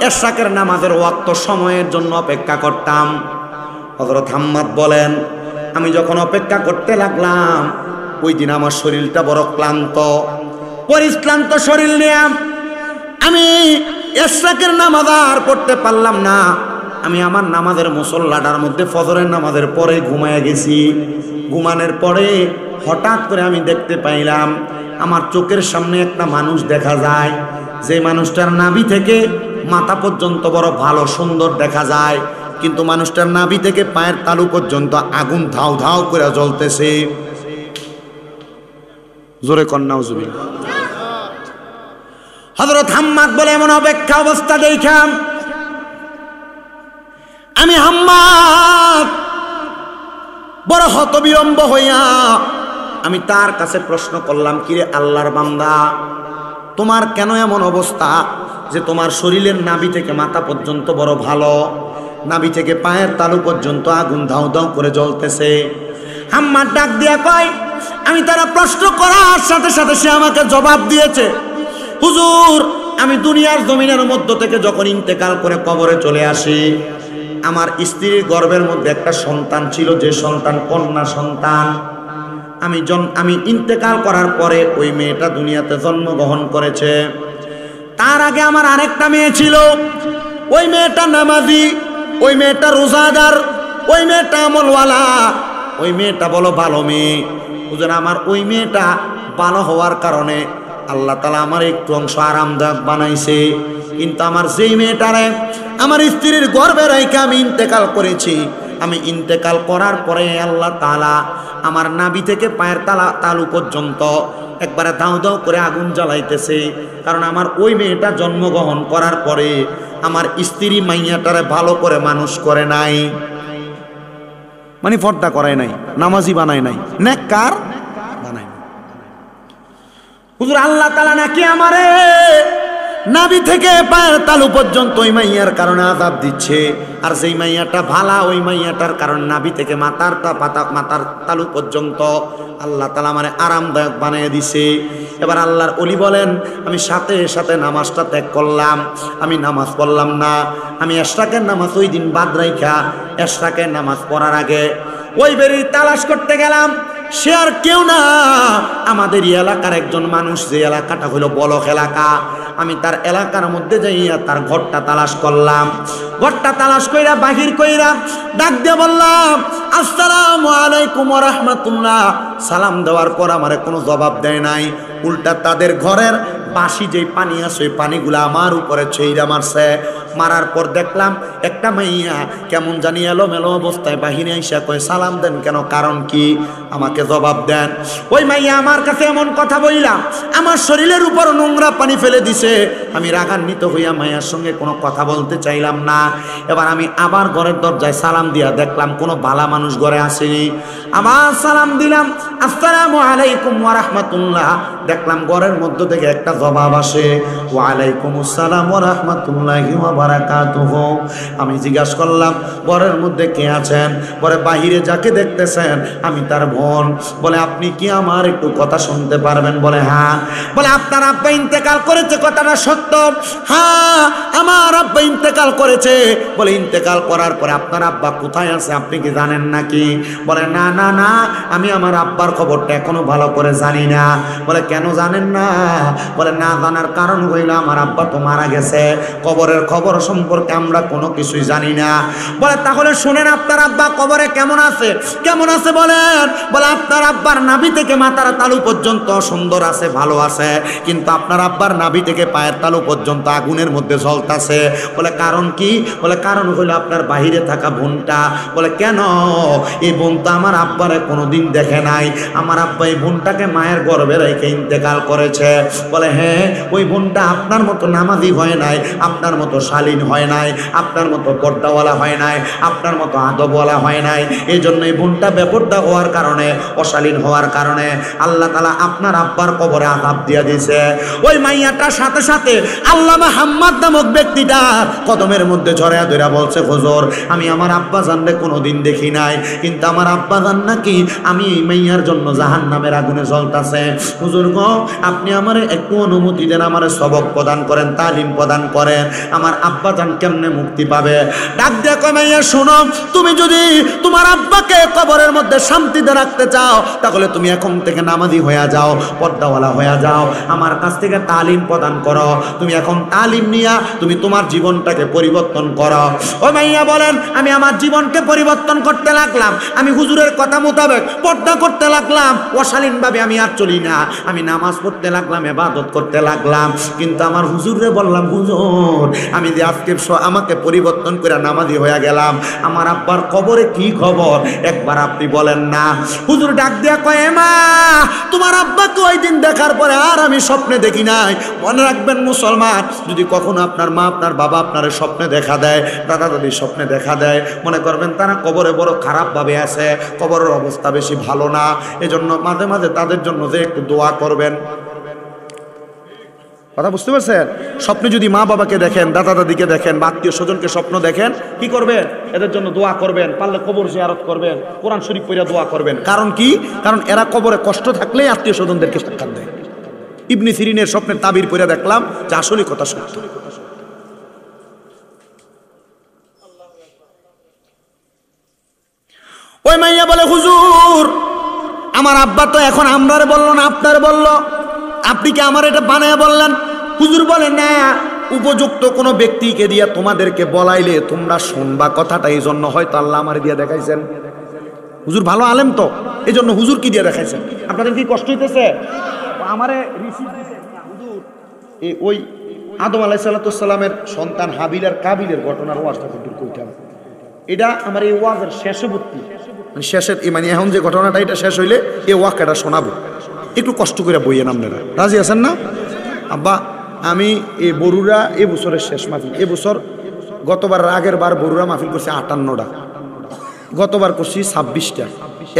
এশরাকের নামাজের ওয়াক্ত সময়ের জন্য অপেক্ষা করতাম। হযরত হাম্মাদ বলেন, আমি যখন অপেক্ষা করতে লাগলাম, ওই দিন আমার শরীরটা বড় ক্লান্ত, পরিশ্রান্ত শরীর নিয়ে আমি এশরাকের নামাজ আর পড়তে পারলাম না। আমি আমার নামাজের মুসল্লাটার মধ্যে ফজরের নামাজের পরে ঘুমায় গেছি। ঘুমানোর পরে হঠাৎ করে আমি দেখতে পাইলাম, আমার চোখের সামনে একটা মানুষ দেখা যায়, যে মানুষটার নাভি থেকে মাথা পর্যন্ত বড় ভালো সুন্দর দেখা যায়, কিন্তু মানুষটার নাভি থেকে পায়ের তালু পর্যন্ত আগুন ধাউ ধাউ করে জ্বলতেছে। জোরে কন্যা উজুবিল। হযরত হাম্মাদ বলে, এমন অপেক্ষা অবস্থা দেখাম আমি হাম্মাদ বড় হতবিরম্ব হইয়া আমি তার কাছে প্রশ্ন করলাম, কিরে আল্লাহর বান্দা, তোমার কেন এমন অবস্থা যে তোমার শরীরের নাভি থেকে মাথা পর্যন্ত বড় ভালো, নাভি থেকে পায়ের তালু পর্যন্ত আগুন ধাউ ধাউ করে জ্বলতেছে? হাম্মাদ ডাক দিয়া কয়, আমি তারা প্রশ্ন করার সাথে সাথে সে আমাকে জবাব দিয়েছে, হুজুর, আমি দুনিয়ার জমিনের মধ্য থেকে যখন ইন্তেকাল করে কবরে চলে আসি, আমার স্ত্রীর গর্ভের মধ্যে একটা সন্তান ছিল, যে সন্তান কন্যা সন্তান। আমি ইন্তেকাল করার পরে ওই মেয়েটা দুনিয়াতে জন্মগ্রহণ করেছে। তার আগে আমার আরেকটা মেয়ে ছিল, ওই মেয়েটা নামাজি, ওই মেয়েটা রোজাদার, ওই মেয়েটা আমলওয়ালা, ওই মেয়েটা বলো ভালো মেয়ে। হুজুর, আমার ওই মেয়েটা ভালো হওয়ার কারণে আল্লাহ তাআলা আমার একটু অংশ আরামদায়ক বানাইছে, কিন্তু আমার যেই মেয়েটারে আমার স্ত্রীর গর্ভে রেখে আমি ইন্তেকাল করেছি, আমি ইন্তেকাল করার পরে আল্লাহ তাআলা আমার নাভি থেকে পায়ের তালু পর্যন্ত একবারে দাউ দাউ করে আগুন জ্বালাইতেছে। কারণ আমার ওই মেয়েটা জন্মগ্রহণ করার পরে আমার স্ত্রী মাইয়াটারে ভালো করে মানুষ করে নাই, মানে পর্দা করায় নাই, নামাজি বানায় নাই, নেককার বানায় নাই। হুজুর, আল্লাহ তাআলা নাকি আমারে নাভি থেকে পায়ের তালু পর্যন্ত ওই মাইয়ার কারণে আযাব দিচ্ছে, আর যেই মাইয়াটা ভালা ওই মাইয়াটার কারণে নাভি থেকে মাথার তালু পর্যন্ত আল্লাহ তাআলা আমারে আরামদায়ক বানিয়ে দিছে। এবার আল্লাহর ওলি বলেন, আমি সাথে সাথে নামাজটা ত্যাগ করলাম, আমি নামাজ পড়লাম না। আমি এশরাকের নামাজ ওই দিন বাদ রাইখা এশরাকের নামাজ পড়ার আগে ওই বেরির তালাশ করতে গেলাম। সে আর কেউ না, আমাদের এলাকার একজন মানুষ, যে এলাকাটা হলো বলক এলাকা। আমি তার এলাকার মধ্যে যাইয়া তার ঘরটা তালাশ করলাম। ঘরটা তালাশ কইরা বাহির কইরা ডাক দিয়ে বললাম, আসসালামু আলাইকুম ওয়া রাহমাতুল্লাহ। সালাম দেওয়ার পর আমারে কোনো জবাব দেয় নাই, উল্টা তাদের ঘরের বাসি যেই পানি আছে ওই পানিগুলো আমার উপরে ছেইরা মারছে, মারার পর দেখলাম একটা মাইয়া কেমন জানি এলোমেলো অবস্থায় বাহিরে আইসা কয় সালাম দেন কেন, কারণ কি আমাকে জবাব দেন। ওই মাইয়া আমার কাছে এমন কথা বললাম, আমার শরীরের উপর নোংরা পানি ফেলে দিছে। আমি রাগান্বিত হইয়া মাইয়ার সঙ্গে কোনো কথা বলতে চাইলাম না। এবার আমি আবার ঘরের দরজায় সালাম দিয়া দেখলাম কোনো ভালা মানুষ ঘরে আসেনি। আবার সালাম দিলাম, আসসালামু আলাইকুম ওয়া রাহমাতুল্লাহ। দেখলাম ঘরের মধ্য থেকে একটা জবাব আসে, ওয়া আলাইকুম আসসালাম ওয়া রাহমাতুল্লাহি ওয়া বারাকাতুহু। আমি জিজ্ঞাসা করলাম ঘরের মধ্যে কে আছেন? বলে বাহিরে যাকে দেখতেছেন আমি তার বোন। বলে আপনি কি আমার একটু কথা শুনতে পারবেন? বলে হ্যাঁ। বলে আপনার আব্বা ইন্তেকাল করেছে, কথাটা সত্য? হ্যাঁ, আমার আব্বা ইন্তেকাল করেছে। বলে ইন্তেকাল করার পরে আপনার আব্বা কোথায় আছে আপনি কি জানেন নাকি? বলে না না না, আমি আমার আব্বার খবরটা এখনো ভালো করে জানি না। বলে কেন জানেন না? বলে না জানার কারণ হইল আমার আব্বা তো মারা গেছে, কবরের খবর সম্পর্কে আমরা কোনো কিছুই জানি না। বলে তাহলে শুনেন আপনার আব্বা কবরে কেমন আছে? কেমন আছে বলেন? বলে আপনার আব্বার নাভি থেকে মাথার তালু পর্যন্ত সুন্দর আছে, ভালো আছে, কিন্তু আপনার আব্বার নাভি থেকে পায়ের তালু পর্যন্ত আগুনের মধ্যে জ্বলতাছে। বলে কারণ কি? বলে কারণ হইল আপনার বাহিরে থাকা বোনটা। বলে কেন? এই বোনটা আমার আব্বারে কোনোদিন দেখে নাই, আমার আব্বা এই বোনটাকে মায়ের গর্ভে রেখে ইন্তেকাল করেছে। বলে হ্যাঁ, ওই বোনটা আপনার মতো নামাজি হয় নাই, আপনার মতো শালীন হয় নাই, আপনার মতো পর্দাওয়ালা হয় নাই, আপনার মতো আদবওয়ালা হয় নাই। এই জন্য এই বোনটা বেপর্দা হওয়ার কারণে, অশালীন হওয়ার কারণে আল্লাহ তাআলা আপনার আব্বার কবরে আযাব দিয়ে দিয়েছে। ওই মাইয়াটার সাথে সাথে আল্লামা হাম্মাদ নামক ব্যক্তিটা কদমের মধ্যে ঝরে ধরে বলছে, হুজুর আমি আমার আব্বা জানলে কোনোদিন দেখি নাই, কিন্তু আমার আব্বা জান নাকি আমি এই মাইয়ার জন্য জাহান্নামের আগুনে জ্বলতাছে। হুজুর গো, আপনি আমারে একটু অনুমতি দেন, আমারে সবক প্রদান করেন, তালিম প্রদান করেন, আমার আব্বা জান কেমনে মুক্তি পাবে। ডাক দিয়ে কয় মাইয়া শোনো, তুমি যদি তোমার আব্বাকে কবরের মধ্যে শান্তিতে রাখতে চাও তাহলে তুমি এখন থেকে নামাজি হয়ে যাও, পর্দাওয়ালা হয়ে যাও, আমার কাছ থেকে তালিম প্রদান করো। তুমি এখন তালিম নিয়া তুমি তোমার জীবনটাকে পরিবর্তন করো। ও মাইয়া বলেন, আমি আমার জীবনকে পরিবর্তন করতে লাগলাম, আমি হুজুরের কথা মোতাবেক পর্দা করতে লাগলাম, অশালীনভাবে আমি আর চলি না, আমি নামাজ পড়তে লাগলাম, ইবাদত করতে লাগলাম। কিন্তু আমার হুজুরে বললাম, হুজুর আমি যে আজকে আমাকে পরিবর্তন করে নামাজি হয়ে গেলাম, আমার আব্বার কবরে কি খবর একবার আপনি বলেন না। হুজুর ডাক দিয়া কয়, মা তোমার আব্বাকে ওই দিন দেখার পরে আর আমি স্বপ্নে দেখি নাই। মনে রাখবেন মুসলমান, যদি কখনো আপনার মা আপনার বাবা আপনার স্বপ্নে দেখা দেয়, দাদা দাদি স্বপ্নে দেখা দেয়, মনে করবেন তারা কবরে বড় খারাপভাবে আছে, কবরের অবস্থা বেশি ভালো না। এজন্য মাঝে মাঝে তাদের জন্য যে একটু দোয়া করবেন। কথা বুঝতে পারছেন? স্বপ্নে যদি মা বাবাকে দেখেন, দাদা দাদিকে দেখেন, বা আত্মীয় স্বজনকে স্বপ্ন দেখেন, কি করবেন? এদের জন্য দোয়া করবেন, পারলে কবর জিয়ারত করবেন, কোরআন শরীফ পড়ে দোয়া করবেন। কারণ কি? কারণ এরা কবরে কষ্ট থাকলেই আত্মীয় স্বজনদেরকে সাক্ষাৎ দেয়। ইবনে সিরিনের স্বপ্নের তাবির পড়ে দেখলাম যে আসলে কথা সত্য। ওই মাইয়া বলে, হুজুর আমার আব্বা তো এখন আমরারে বললো না আপনারে বললো, আপনি কি আমার এটা বানায় বললেন? হুজুর বলে না, উপযুক্ত কোনো ব্যক্তিকে দিয়া তোমাদেরকে বলাইলে তোমরা শুনবা কথাটা, এই জন্য হয়তো আল্লাহ আমার দিয়ে দেখাইছেন। হুজুর ভালো আলেম তো, এই জন্য হুজুর কি দিয়ে দেখাইছেন। আপনাদের কি কষ্ট হইতেছে? আমারে রিসিভ দিয়েছে হুজুর এই ওই আদম আলাইহিস সালামের সন্তান হাবিল আর কাবিলের ঘটনার ওয়াজটা দূর কইতাম। এটা আমার এই ওয়াজের শেষবর্তী, মানে শেষের মানে এখন যে ঘটনাটা এটা শেষ হইলে এই ওয়াক্যটা শোনাবো। একটু কষ্ট করে বইয়েন, আপনারা রাজি আছেন না? আব্বা আমি এই বরুড়া এ বছরের শেষ মাহফিল, এবছর গতবার আগের বার বরুড়া মাহফিল করছি 58টা, গতবার করছি 26টা,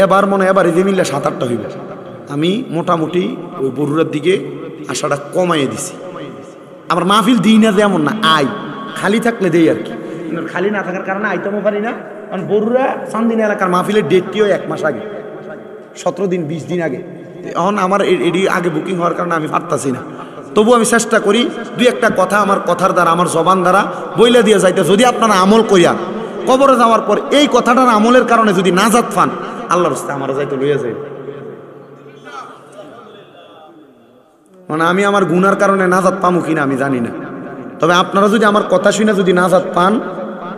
এবার মনে এবার এই যে মিললে 7-8টা হইব। আমি মোটামুটি ওই বরুড়ার দিকে আশাটা কমাইয়ে দিছি। আমার মাহফিল দিই না যেমন না, আই খালি থাকলে দেই আর কি, খালি না থাকার কারণে আইতেও পারি না। কারণ বরুড়া চান্দিনা এলাকার মাহফিলের ডেটটিও 1 মাস আগে, 17 দিন 20 দিন আগে। এখন আমার এটি আগে বুকিং হওয়ার কারণে আমি পারতাছি না। তবু আমি চেষ্টা করি 2-1টা কথা আমার কথার দ্বারা, আমার জবান দ্বারা বইলা দিয়ে যাইতে। যদি আপনারা আমল করিয়া কবরে যাওয়ার পর এই কথাটার আমলের কারণে যদি নাজাত পান, আল্লাহর রাস্তায় আমার যাইতে লইয়া যাই। মানে আমি আমার গুনার কারণে নাজাত পামু কিনা আমি জানি না, তবে আপনারা যদি আমার কথা শুনে যদি নাজাত পান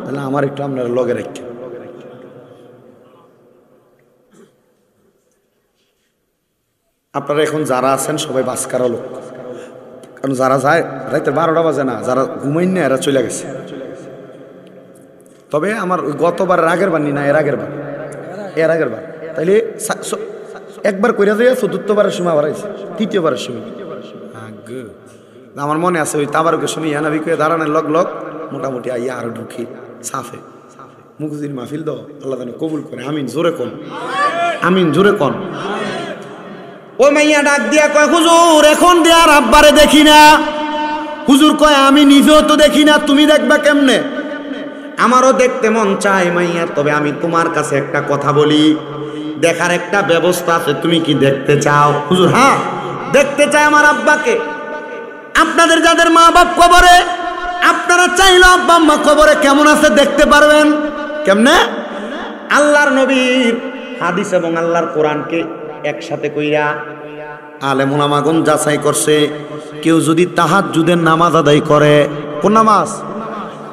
তাহলে আমার একটু আপনারা লগে রাখেন। আপনারা এখন যারা আছেন সবাই বাসকারা লোক, কারণ যারা যায় রাইতে 12টা বাজে না, যারা ঘুমাইন না এরা চলে গেছে। তবে আমার ওই গতবার আগের বার নি না এর আগের বার তাইলে একবার কইরা যায় চতুর্থবারের সময় আবার আইছে তৃতীয়বারের সময় আমার মনে আছে ওই তাবারকে শুনি ইয়ানাবি কয়ে দাঁড়ানোর লগ লগ মোটামুটি আইয়া আরো ঢুকি সাফে মুখুজির মাহফিল দাও আল্লাহ যেন কবুল করে আমিন জোরে কোন ওই মাইয়া ডাক দিয়া কয় হুজুর এখন দিয়ে আর আব্বারে দেখি না। হুজুর কয় আমি নিজেও তো দেখি না, তুমি দেখবা কেমনে? আমারও দেখতে মন চায় মাইয়া, তবে আমি তোমার কাছে একটা কথা বলি, দেখার একটা ব্যবস্থা আছে, তুমি কি দেখতে চাও? হুজুর হ্যাঁ দেখতে চাই আমার আব্বাকে। আপনাদের যাদের মা বাপ কবরে, আপনারা চাইলে আব্বা আম্মা কবরে কেমন আছে দেখতে পারবেন। কেমনে? আল্লাহর নবীর হাদিস এবং আল্লাহর কোরআনকে একসাথে কইরা আলেম উলামাগণ যাচাই করছে, কেউ যদি তাহাজ্জুদের নামাজ আদায় করে, কোন নামাজ?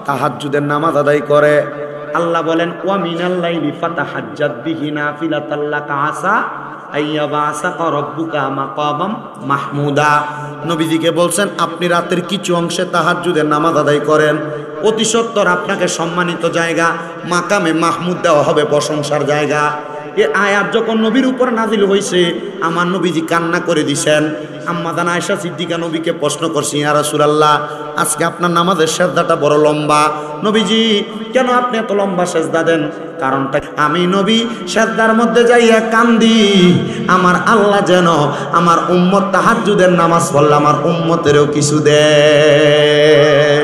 তাহাজ্জুদের নামাজ আদায় করে, আল্লাহ বলেন ওয়া মিনাল লাইলি ফাতাহাজ্জাদ বিহি নাফিলাতাল লাকা আসা আইয়াবাসাকা রাব্বুকা মাকামাম মাহমুদা। নবীজিকে বলছেন আপনি রাতের কিছু অংশে তাহাজ্জুদের নামাজ আদায় করেন, অতি সত্বর আপনাকে সম্মানিত জায়গা মাকামে মাহমুদ দেওয়া হবে, প্রশংসার জায়গা। এ আয়াত যখন নবীর উপর নাজিল হয়েছে, আমার নবীজি কান্না করে দিছেন। আম্মা জান আয়েশা সিদ্দিকা নবীকে প্রশ্ন করছি, ইয়া রাসূলুল্লাহ আজকে আপনার নামাজের সেজদাটা বড় লম্বা, নবীজি কেন আপনি এত লম্বা সেজদা দেন? কারণটা আমি নবী সেজদার মধ্যে যাইয়া কান্দি, আমার আল্লাহ যেন আমার উম্মত তাহাজ্জুদের নামাজ পড়লে আমার উম্মতেরও কিছু দেয়।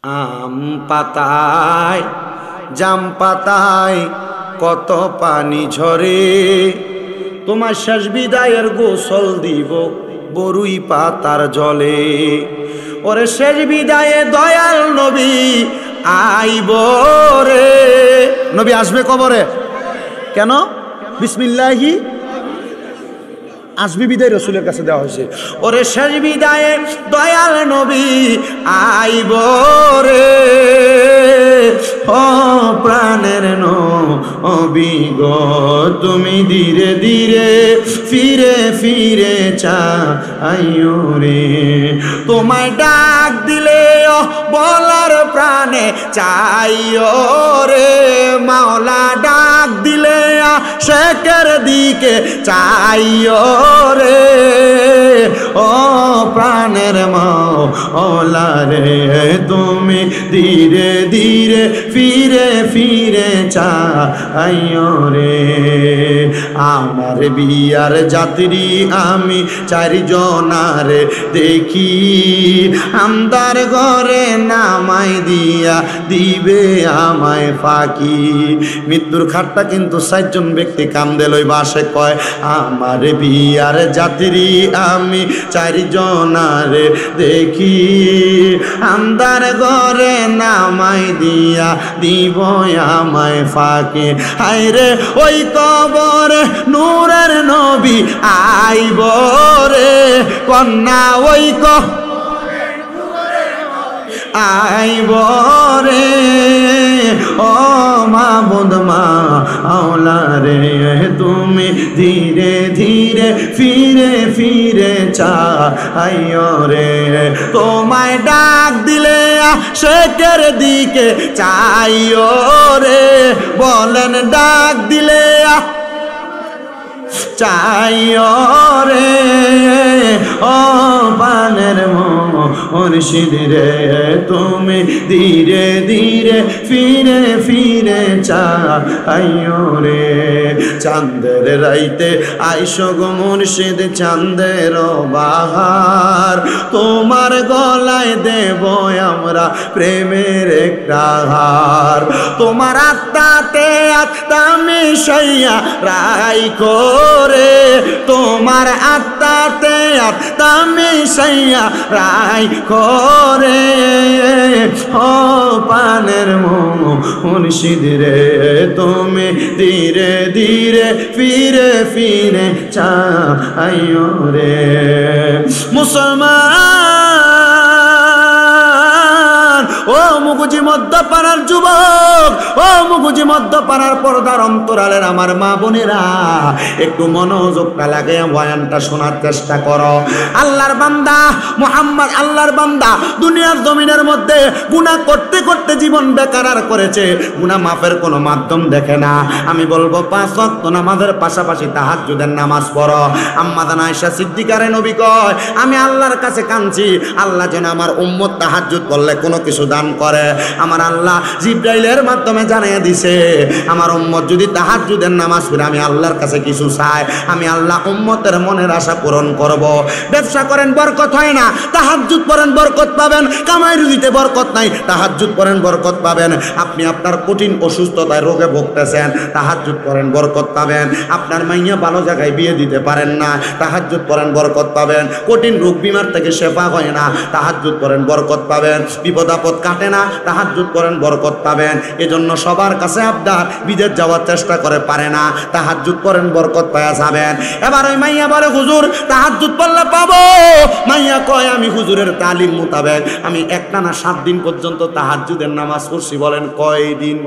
আম পাতায় জাম পাতায় কত পানি ঝরে, তোমার শেষ বিদায়ের গোসল দিব বরুই পাতার জলে। ওরে শেষ বিদায়ে দয়াল নবী আইব রে। নবী আসবে কবরে কেন? বিসমিল্লাহি আসবি বিদায় রসুলের কাছে দেওয়া হয়েছে। ওরে শেষ বিদায়ে দয়াল নবী আইব রে, ও প্রাণের নবী গো তুমি ধীরে ধীরে ফিরে ফিরে চাইও রে। তোমায় ডাক দিলে বলার প্রাণে চাইও রে, মাওলা ডাক দিলে শেখের দিকে চাইও রে, ও প্রাণের মাওলা রে তুমি ধীরে ধীরে ফিরে ফিরে চাইও রে। আমার বিয়ার যাত্রী আমি চারজনার দেখি, আমদার ঘরে নামাই দিয়া দিবে আমায় ফাঁকি। মৃত্যুর খাটটা কিন্তু 4 জন ব্যক্তি কান্দে লই বাসে কয়, আমার বিয়ার যাত্রী আমি 4 জনার দেখি, আমদার ঘরে নামাই দিয়া দিব আমায় ফাঁকি। হায়রে ওই কবরে নূরের নবী আইব রে, কন্যা ওই আইব রে, ও মাবুদ মাওলা রে তুমি ধীরে ধীরে ফিরে ফিরে চাইও রে। তোমায় ডাক দিলে শেখের দিকে চাইও রে, বলেন ডাক দিলে চাইও রে, ও পানের মুর্শিদ রে তুমি ধীরে ধীরে ফিরে ফিরে চাইও রে। চাঁদের রাইতে আইসো গো মুর্শিদ চাঁদের বাহার, তোমার গলায় দেব আমরা প্রেমের একটা হার। তোমার আত্মাতে আত্মা মিশাইয়া রাইখো রে, তোমার আত্মাতে আত্মা মিশাইয়া রাইখো রে, ও পানের মুর্শিদ রে তুমি ধীরে ধীরে ফিরে ফিরে চাইও রে। মুসলমান ও মুগুজি মধ্যপাড়ার যুবক, ও মুগুজি মধ্যপাড়ার পর্দার অন্তরালের আমার মা বোনেরা, একটু মনোযোগটা লাগে বয়ানটা শোনার চেষ্টা করো। আল্লাহর বান্দা মুহাম্মদ, আল্লাহর বান্দা দুনিয়ার জমিনের মধ্যে গুনাহ করতে করতে জীবন বেকার করেছে, গুনাহ মাফের কোনো মাধ্যম দেখে না। আমি বলবো 5 ওয়াক্ত নামাজের পাশাপাশি তাহাজ্জুদের নামাজ পড়ো। আম্মা জান আয়েশা সিদ্দিকারে নবী কয়, আমি আল্লাহর কাছে কাঁদছি, আল্লাহ যেন আমার উম্মত তাহাজ্জুদ করলে কোনো কিছু দান করে। আমার আল্লাহ জিবরাইলের মাধ্যমে জানিয়ে দিছে, আমার উম্মত যদি তাহাজ্জুদের নামাজ পড়ে আমি আল্লাহর কাছে কিছু চাই, আমি আল্লাহ উম্মতের মনের আশা পূরণ করব। ব্যবসা করেন বরকত হয় না, তাহাজ্জুদ পড়েন বরকত পাবেন। কামাই রুজিতে বরকত নাই, তাহাজ্জুদ পড়েন বরকত পাবেন। আপনি আপনার কঠিন অসুস্থতায় রোগে ভুগতেছেন, তাহাজ্জুদ পড়েন বরকত পাবেন। আপনার মাইয়া ভালো জায়গায় বিয়ে দিতে পারেন না, তাহাজ্জুদ পড়েন বরকত পাবেন। কঠিন রোগ বিমার থেকে শেফা হয় না, তাহাজ্জুদ পড়েন বরকত পাবেন। বিপদ আপদ কাটে না, তাহাজ্জুদ পড়েন বরকত পাবেন। এজন্য সবার কাছে আবদার, বিদেশ যাওয়ার চেষ্টা করে পারে না, তাহাজ্জুদ পড়েন বরকত পাওয়া যাবেন। এবার ওই মাইয়া বলে, হুজুর তাহাজ্জুদ পড়লে পাবো? মাইয়া কয়, আমি হুজুরের তালিম মোতাবেক আমি একটানা 7 দিন পর্যন্ত তাহাজ্জুদের নামাজ পড়ছি। বলেন কয় দিন?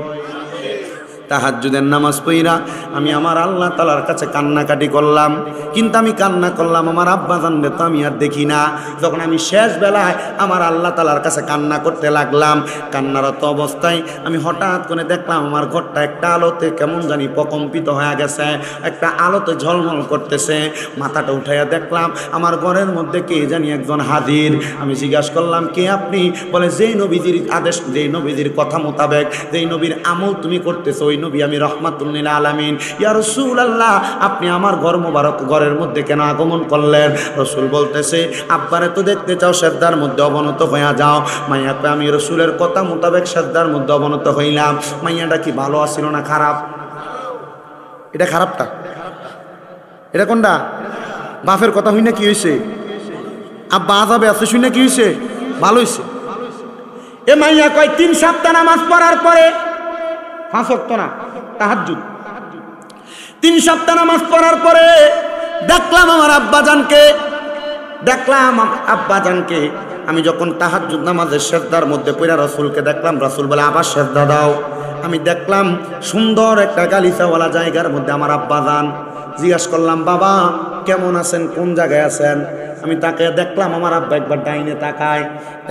তাহাজ্জুদের নামাজ পড়া আমি আমার আল্লাহ তাআলার কাছে কান্নাকাটি করলাম। কিন্তু আমি কান্না করলাম, আমার আব্বা জানবে তো আমি আর দেখি না। যখন আমি শেষ বেলায় আমার আল্লাহ তাআলার কাছে কান্না করতে লাগলাম, কান্নারত অবস্থায় আমি হঠাৎ করে দেখলাম আমার ঘরটা একটা আলোতে কেমন জানি প্রকম্পিত হয়ে গেছে, একটা আলোতে ঝলমল করতেছে। মাথাটা উঠাইয়া দেখলাম আমার ঘরের মধ্যে কে জানি একজন হাজির। আমি জিজ্ঞাসা করলাম, কে আপনি? বলে, যেই নবীজির আদেশ, যেই নবীজির কথা মোতাবেক, যেই নবীর আমল তুমি করতেছো, ওই নবী আমি রহমাতুল লিল আলামিন। ইয়া রাসূলুল্লাহ, আপনি আমার ঘর মোবারক ঘরের মধ্যে কেন আগমন করলেন? রাসূল বলতেছে, আব্বারে তো দেখতে চাও, সেজদার মধ্যে অবনত হইয়া যাও। মাইয়া কয়, আমি রাসূলের কথা মোতাবেক সেজদার মধ্যে অবনত হইলাম। মাইয়াটা কি ভালো আছিল না খারাপ? এটা খারাপটা, এটা কোনটা? বাপের কথা হই না কি হয়েছে? আব্বা আযাবে আছে শুনে কি হয়েছে? ভালো হয়েছে। এ মাইয়া কয়, 3 সপ্তাহ নামাজ পড়ার পরে 5 ওয়াক্ত না, তাহাজ্জুদ 3 সপ্তাহ নামাজ পড়ার পরে দেখলাম আমার আব্বাজানকে আমি যখন তাহাজ্জুদ নামাজের সেজদার মধ্যে পড়া রাসূলকে দেখলাম, রাসূল বলে, আবার সেজদা দাও। আমি দেখলাম সুন্দর একটা গালিচাওয়ালা জায়গার মধ্যে আমার আব্বাজান। জিজ্ঞাসা করলাম, বাবা কেমন আছেন, কোন জায়গায় আছেন? আমি তাকে দেখলাম আমার আব্বা একবার ডাইনে তাকায়,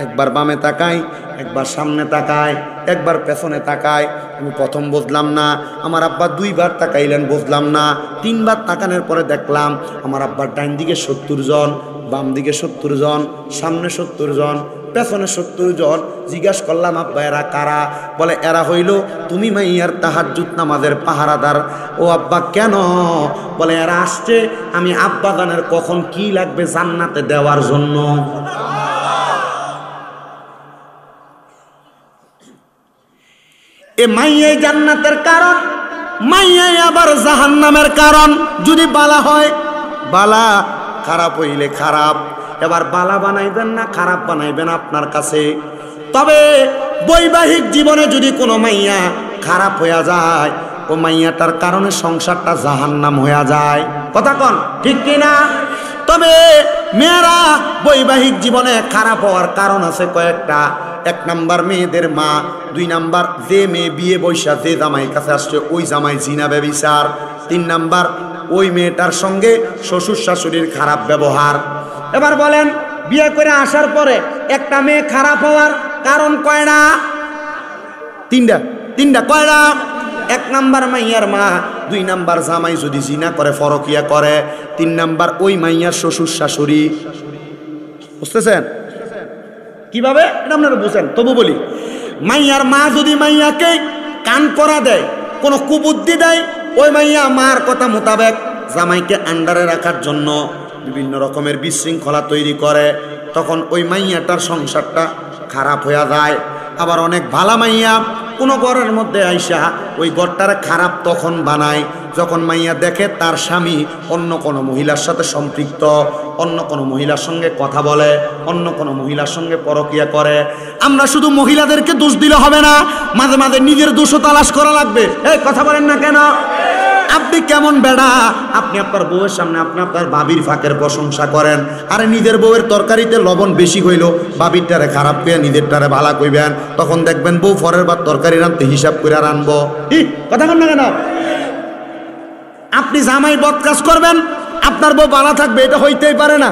একবার বামে তাকায়, একবার সামনে তাকায়, একবার পেছনে তাকায়। আমি প্রথম বুঝলাম না, আমার আব্বা 2 বার তাকাইলেন, বুঝলাম না। 3 বার তাকানোর পরে দেখলাম আমার আব্বার ডাইন দিকে 70 জন, বাম দিকে 70 জন, সামনে 70 জন, পেছনে 70 জন। জিজ্ঞাসা করলাম, আব্বা এরা কারা? বলে, এরা হইল তুমি মাইয়ার তাহাজ্জুদ নামাজের পাহারাদার। ও আব্বা কেন? বলে, এরা আসছে আমি আব্বা জানের কখন কি লাগবে জান্নাতে দেওয়ার জন্য। এ মাইয়াই জান্নাতের কারণ, মাইয়াই আবার জাহান্নামের কারণ। যদি বালা হয় বালা, খারাপ হইলে খারাপ। এবার বালা বানাইবেন না খারাপ বানাইবেন আপনার কাছে। তবে বৈবাহিক জীবনে যদি কোনো মাইয়া খারাপ হইয়া যায়, ও মাইয়াটার কারণে সংসারটা জাহান্নাম হইয়া যায়। কথা কন ঠিক কিনা? তবে মেয়েরা বৈবাহিক জীবনে খারাপ হওয়ার কারণ আছে কয়েকটা। 1 নাম্বার মেয়েদের মা, 2 নাম্বার যে মেয়ে বিয়ে বৈশা যে জামাই কাছে আসছে ওই জামাই জিনা ব্যভিচার, 3 নাম্বার ওই মেয়েটার সঙ্গে শ্বশুর শাশুড়ির খারাপ ব্যবহার। এবার বলেন, বিয়ে করে আসার পরে একটা মেয়ে খারাপ হওয়ার কারণ কয়টা? 3টা। কয়টা? 1 নাম্বার মাইয়ার মা, 2 নাম্বার জামাই যদি জিনা করে, ফরকিয়া করে, 3 নাম্বার ওই মাইয়ার শ্বশুর শাশুড়ি। বুঝতেছেন কিভাবে? এটা আপনারা বুঝেন। তবু বলি, মাইয়ার মা যদি মাইয়াকে কান পরা দেয়, কোনো কুবুদ্ধি দেয়, ওই মাইয়া মার কথা মোতাবেক জামাইকে আন্ডারে রাখার জন্য বিভিন্ন রকমের বিশৃঙ্খলা তৈরি করে, তখন ওই মাইয়াটার সংসারটা খারাপ হয়ে যায়। আবার অনেক ভালা মাইয়া কোনো ঘরের মধ্যে আইসা ওই ঘরটার খারাপ তখন বানায় যখন মাইয়া দেখে তার স্বামী অন্য কোনো মহিলার সাথে সম্পৃক্ত, অন্য কোনো মহিলার সঙ্গে কথা বলে, অন্য কোনো মহিলার সঙ্গে পরকিয়া করে। আমরা শুধু মহিলাদেরকে দোষ দিলে হবে না, মাঝে মাঝে নিজের দোষও তালাশ করা লাগবে। এই কথা বলেন না কেন? আপনি আপনি কেমন বেড়া, আপনি আপনার বউয়ের সামনে আপনি আপনার বাবির ফাঁকের প্রশংসা করেন, আরে নিজের বউয়ের তরকারিতে লবণ বেশি হইল বাবিরটারে খারাপ পেয়ে নিজেরটারে ভালা কইবেন, তখন দেখবেন বউ পরের বার তরকারি রাঁধতে হিসাব করে রানবো। কথা বল না কেন? আপনি জামাই বদ কাজ করবেন, আপনার বউ ভালো থাকবে, এটা হইতেই পারে না।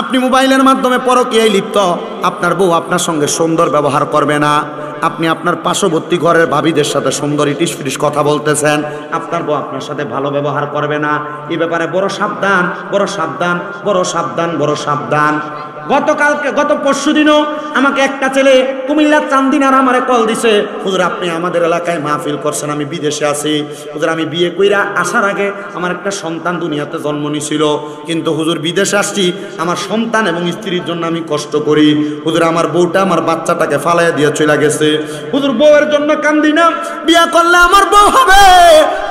আপনি মোবাইলের মাধ্যমে পরকীয়ায় লিপ্ত, আপনার বউ আপনার সঙ্গে সুন্দর ব্যবহার করবে না। আপনি আপনার পার্শ্ববর্তী ঘরের ভাবিদের সাথে সুন্দর ইটিস ফিটিস কথা বলতেছেন, আপনার বউ আপনার সাথে ভালো ব্যবহার করবে না। এই ব্যাপারে বড় সাবধান, বড় সাবধান, বড় সাবধান, বড় সাবধান। গত পরশু দিনও আমাকে একটা ছেলে কুমিল্লার চান্দিনার আমারে কল দিছে, হুজুর আপনি আমাদের এলাকায় মাহফিল করছেন, আমি বিদেশে আছি হুজুর, আমি বিয়ে কইরা আসার আগে আমার একটা সন্তান দুনিয়াতে জন্ম নিছিল, কিন্তু হুজুর বিদেশে আসছি আমার সন্তান এবং স্ত্রীর জন্য আমি কষ্ট করি হুজুর, আমার বউটা আমার বাচ্চাটাকে ফালাইয়া দিয়ে চলে গেছে হুজুর, বউয়ের জন্য কান্দি না, বিয়ে করলে আমার বউ হবে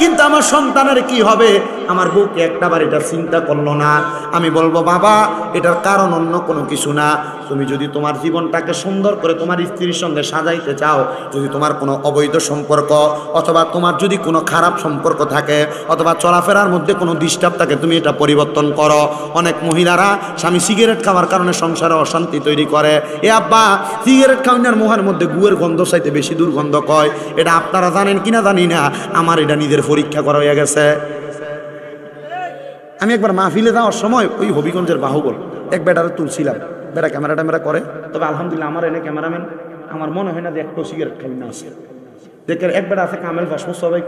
কিন্তু আমার সন্তানের কি হবে? আমার বউকে একটাবার এটা চিন্তা করলো না। আমি বলবো বাবা এটার কারণ অন্য কোনো কিছু না, তুমি যদি তোমার জীবনটাকে সুন্দর করে তোমার স্ত্রীর সঙ্গে সাজাইতে চাও, যদি তোমার কোনো অবৈধ সম্পর্ক অথবা তোমার যদি কোনো খারাপ সম্পর্ক থাকে অথবা চলাফেরার মধ্যে কোনো ডিস্টার্ব থাকে, তুমি এটা পরিবর্তন করো। অনেক মহিলারা স্বামী সিগারেট খাওয়ার কারণে সংসারে অশান্তি তৈরি করে। এ আব্বা সিগারেট খাওয়ানোর মুহের মধ্যে গুয়ের গন্ধ চাইতে বেশি দুর্গন্ধ কয়, এটা আপনারা জানেন কিনা জানি না, আমার এটা নিজের পরীক্ষা করা হয়ে গেছে। আমি একবার মাহফিলে যাওয়ার সময় ওই হবিগঞ্জের বাহুবল এক বেটারে তুলছিলাম, বেটা ক্যামেরা ট্যামেরা করে, তবে আলহামদুলিল্লাহ আমার এনে ক্যামেরাম্যান আমার মনে হয় না যে একটু সিগারেট খাই না আছে। দেখে এক বেটা আছে কামেল ফাঁস সবাই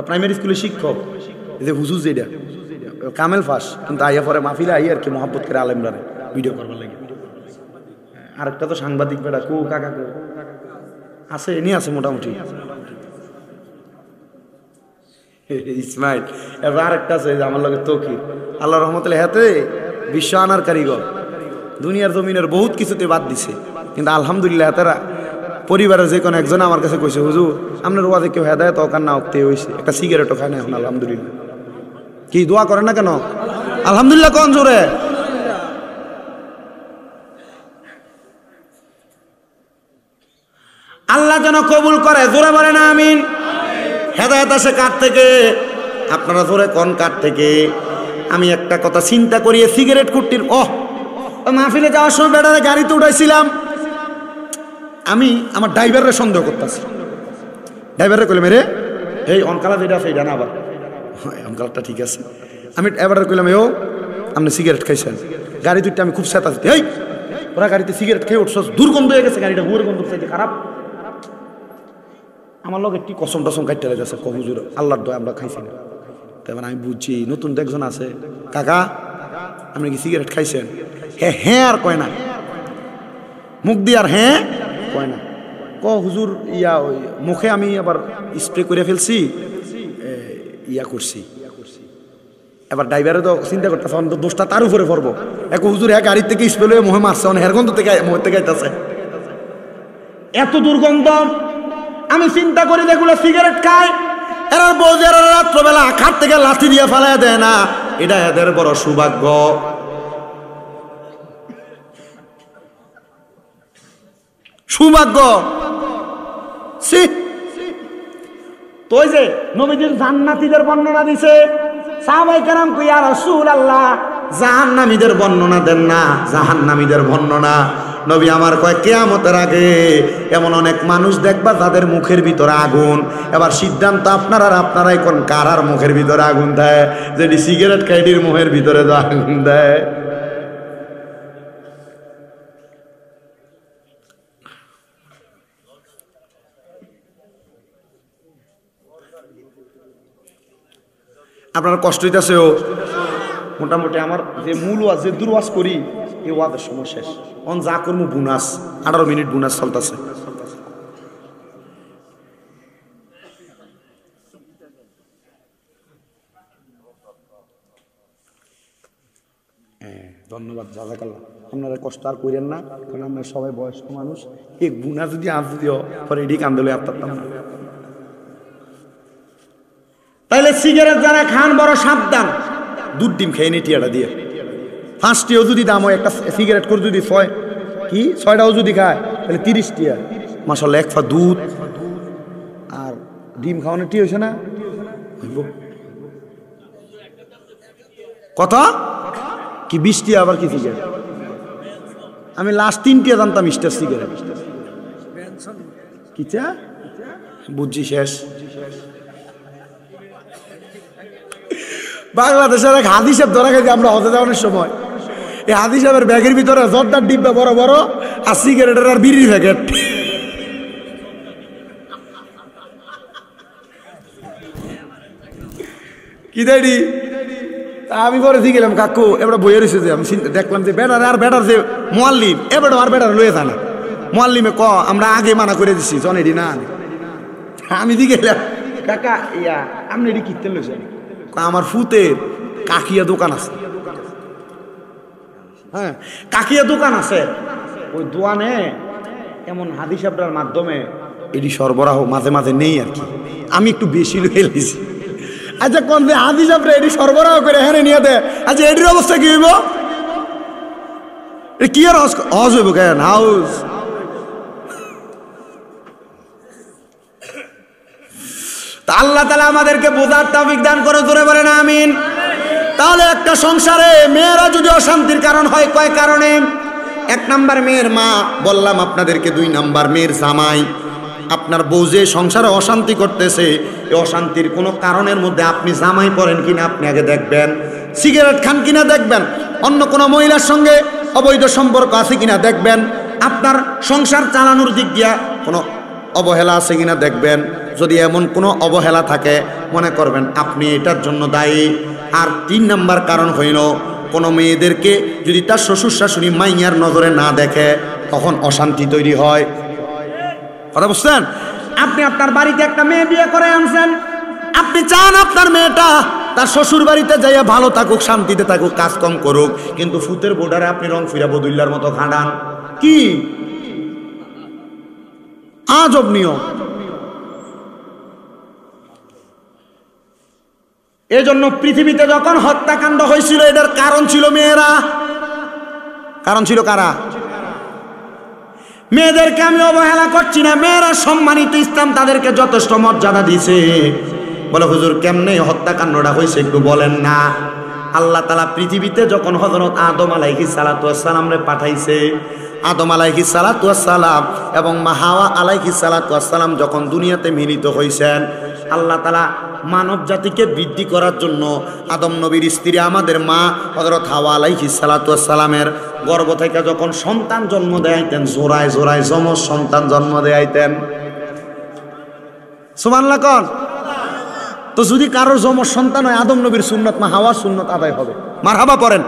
প্রাইমারি স্কুলের শিক্ষক, এই যে হুজুর যেটা কামেল ফাঁস, কিন্তু আইয়া পরে মাহফিলে আই আর কি মহব্বত করে আলেমরা ভিডিও করবার লাগে। আরেকটা তো সাংবাদিক বেটা কু কাকা কু আছে, এনে আছে মোটামুটি ইসমাইল। এবার আরেকটা আছে আমার লগে তকি, আল্লাহ রহমতুল্লাহ হাতে বিশ্ব আনার কারিগর, দুনিয়ার জমিনের বহুত কিছুতে বাদ দিছে, কিন্তু আলহামদুলিল্লাহ তারা পরিবারের যে কোনো একজন আমার কাছে কইছে হুজুর আপনার ওয়াজে কেউ হেদায়ত অকার না অক্তে হয়েছে, একটা সিগারেটও খায় না এখন আলহামদুলিল্লাহ। কি দোয়া করেন না কেন? আলহামদুলিল্লাহ কোন জোরে? আল্লাহ যেন কবুল করে, জোরে বলেন আমিন। হেদায়েত আসে কার থেকে? আপনারা জোরে কোন কার থেকে? আমি একটা কথা চিন্তা করি, সিগারেট কুট্টির মাহফিলে যাওয়ার সময় বেটারে গাড়িতে উঠাইছিলাম, আমি আমার ড্রাইভারের সন্দেহ করতেছি, ড্রাইভারে কইলাম রে এই অনকালা যেটা আছে এটা না, আবার অনকালারটা ঠিক আছে। আমি ড্রাইভারে কইলাম আপনি সিগারেট খাইছেন? গাড়ি দুইটা আমি খুব চেতাচ্ছি, এই ওরা গাড়িতে সিগারেট খেয়ে উঠছ, দুর্গন্ধ হয়ে গেছে গাড়িটা, হুয়ের গন্ধ চাইতে খারাপ। আমার লোক একটি কসম টসম কাটতে লেগেছে, হুজুর আল্লাহর দয়া আমরা খাইছি না। তারপরে আমি বুঝছি নতুন একজন আছে, কাকা আপনি কি সিগারেট খাইছেন? হ্যাঁ হ্যাঁ আর কয় না, মুখ দিয়ে আর হ্যাঁ কয় না, হুজুর ইয়া ওই মুখে আমি আবার স্প্রে করে ফেলছি, ইয়া করছি। এবার ড্রাইভারে তো চিন্তা করতেছে দোষটা তার উপরে পড়বো, হুজুর হ্যাঁ গাড়ির থেকে স্প্রে হয়ে মুখে মারছে, হের গন্ধ থেকে মুখের থেকে আইতাছে, এত দুর্গন্ধ। আমি চিন্তা করি যেগুলো সিগারেট খায় এরা বউদের রাত্রবেলা আখার থেকে লাঠি দিয়ে ফেলা দেয় না, এটা এদের বড় সৌভাগ্য। সৌভাগ্য তো যে নবীজির জান্নাতীদের বর্ণনা দিছে, সাহাবায়ে কেরাম কই ইয়া রাসূলুল্লাহ জাহান্নামীদের বর্ণনা দেন না, জাহান্নামীদের বর্ণনা। নবী আমার কয় কিয়ামতের আগে এমন অনেক মানুষ দেখবা যাদের মুখের ভিতরে আগুন। এবার সিদ্ধান্ত আপনার আর আপনারাই কোন কার আর মুখের ভিতরে আগুন দেয়, যেটি সিগারেট খাইটির মুখের ভিতরে তো আগুন দেয়। আপনার কষ্ট হইতেছে মোটামুটি আমার যে মূল ওয়াজ যে দুর্ওয়াজ করি এই ওয়াজের সময় শেষ, অন যা করবো বোনাস 18 মিনিট বোনাস চলতেছে। ধন্যবাদ, জাযাকাল্লাহ। আপনারা কষ্ট আর করেন না, কারণ আমরা সবাই বয়স্ক মানুষ, এক বুনা যদি আজ দিও পরে এটি কান্দলে আর পারতাম না। তাইলে সিগারেট যারা খান বড় সাবধান, দুধ ডিম খেয়ে নি টিয়াটা দিয়ে, 5টিও যদি দাম হয়, একটা সিগারেট করে যদি 6টাও যদি খায় তাহলে 30 টিয়া, মাশাআল্লাহ। 1 ফা দুধ আর ডিম খাওয়ানো টি হয়েছে না? কত কি 20 আবার কি সিগারেট? আমি লাস্ট 3 জানতাম স্টার সিগারেট। কিটা বুঝছি শেষ। বাংলাদেশের এক হাদি সাহেব ধরা গেছে আমরা হতে যাওয়ার সময়। এই হাদি সাহেবের ব্যাগের ভিতরে জর্দার ডিব্বা বড় বড় আর সিগারেটের আর বিড়ির প্যাকেট। কি দেয়নি? আমি পরে দিয়ে গেলাম কাকু এবার বইয়ে রয়েছে যে আমি দেখলাম যে বেটার আর বেটার যে মোয়াল্লিম এবার আর বেটার লয়ে যায় না। মোয়াল্লিমে ক আমরা আগে মানা করে দিছি জনেডি না। আমি দিয়ে গেলাম কাকা ইয়া আপনি এটি কিনতে লইছেন? আমার ফুতের কাকিয়া দোকান আছে। হ্যাঁ কাকিয়া দোকান আছে, ওই দোকানে এমন হাদি সাহেবটার মাধ্যমে এটি সরবরাহ মাঝে মাঝে নেই আর কি। আমি একটু বেশি লয়ে লিছি। আচ্ছা কোন যে হাদি সাহেবরা এটি সরবরাহ করে হ্যাঁ নিয়ে দেয়। আচ্ছা এটির অবস্থা কি হইব? কি আর হজ হইব কেন? হাউস আল্লাহ তাআলা আমাদেরকে বোঝার তৌফিক দান করে, জোরে বলেন আমিন। তাহলে একটা সংসারে মেয়েরা যদি অশান্তির কারণ হয় কয় কারণে? 1 নাম্বার মেয়ের মা, বললাম আপনাদেরকে। 2 নাম্বার মেয়ের জামাই। আপনার বউ যে সংসারে অশান্তি করতেছে, এই অশান্তির কোনো কারণের মধ্যে আপনি জামাই পড়েন কিনা আপনি আগে দেখবেন। সিগারেট খান কিনা দেখবেন। অন্য কোনো মহিলার সঙ্গে অবৈধ সম্পর্ক আছে কিনা দেখবেন। আপনার সংসার চালানোর দিক দিয়া কোনো অবহেলা আছে কিনা দেখবেন। যদি এমন কোনো অবহেলা থাকে মনে করবেন আপনি এটার জন্য দায়ী। আর 3 নাম্বার কারণ হইল কোনো মেয়েদেরকে যদি তার শ্বশুর শাশুড়ি মাইয়ার নজরে না দেখে তখন অশান্তি তৈরি হয়। কথা বুঝছেন? আপনি আপনার বাড়িতে একটা মেয়ে বিয়ে করে আনছেন, আপনি চান আপনার মেয়েটা তার শ্বশুর বাড়িতে যাইয়া ভালো থাকুক, শান্তিতে থাকুক, কাজ কম করুক, কিন্তু ফুতের বোর্ডারে আপনি রং ফিরা বদুল্লার মতো খাঁড়ান। কি আজব নিয়ম! এজন্য পৃথিবীতে যখন হত্যাকাণ্ড হয়েছিল এটার কারণ ছিল মেয়েরা। কারণ ছিল কারা? মেয়েদেরকে আমি অবহেলা করছি না, মেয়েরা সম্মানিত, ইসলাম তাদেরকে যথেষ্ট মর্যাদা দিয়েছে। বলে হুজুর কেমনে হত্যাকাণ্ডটা হয়েছে একটু বলেন না। আল্লাহ তাআলা পৃথিবীতে যখন হযরত আদম আলাইহিস সালাতু ওয়াস সালামরে পাঠাইছে, আদম আলাইহিস সালাতু ওয়াস সালাম এবং মা হাওয়া আলাইহিস সালাতু ওয়াস সালাম যখন দুনিয়াতে মিলিত হয়েছেন, আল্লাহ তাআলা মানব জাতিকে বৃদ্ধি করার জন্য আদম নবীর স্ত্রী আমাদের মা হযরত হাওয়া আলাইহিস সালাতু ওয়াস সালামের গর্ভ থেকে যখন সন্তান জন্ম দেয়াইতেন, জোড়ায় জোড়ায় যমজ সন্তান জন্ম দেয়াইতেন। সুবহানাল্লাহ কোন? তো যদি কারোর যমজ সন্তান হয় আদম নবীর সুন্নত মা হাওয়ার সুন্নত আদায় হবে। মারহাবা পড়েন।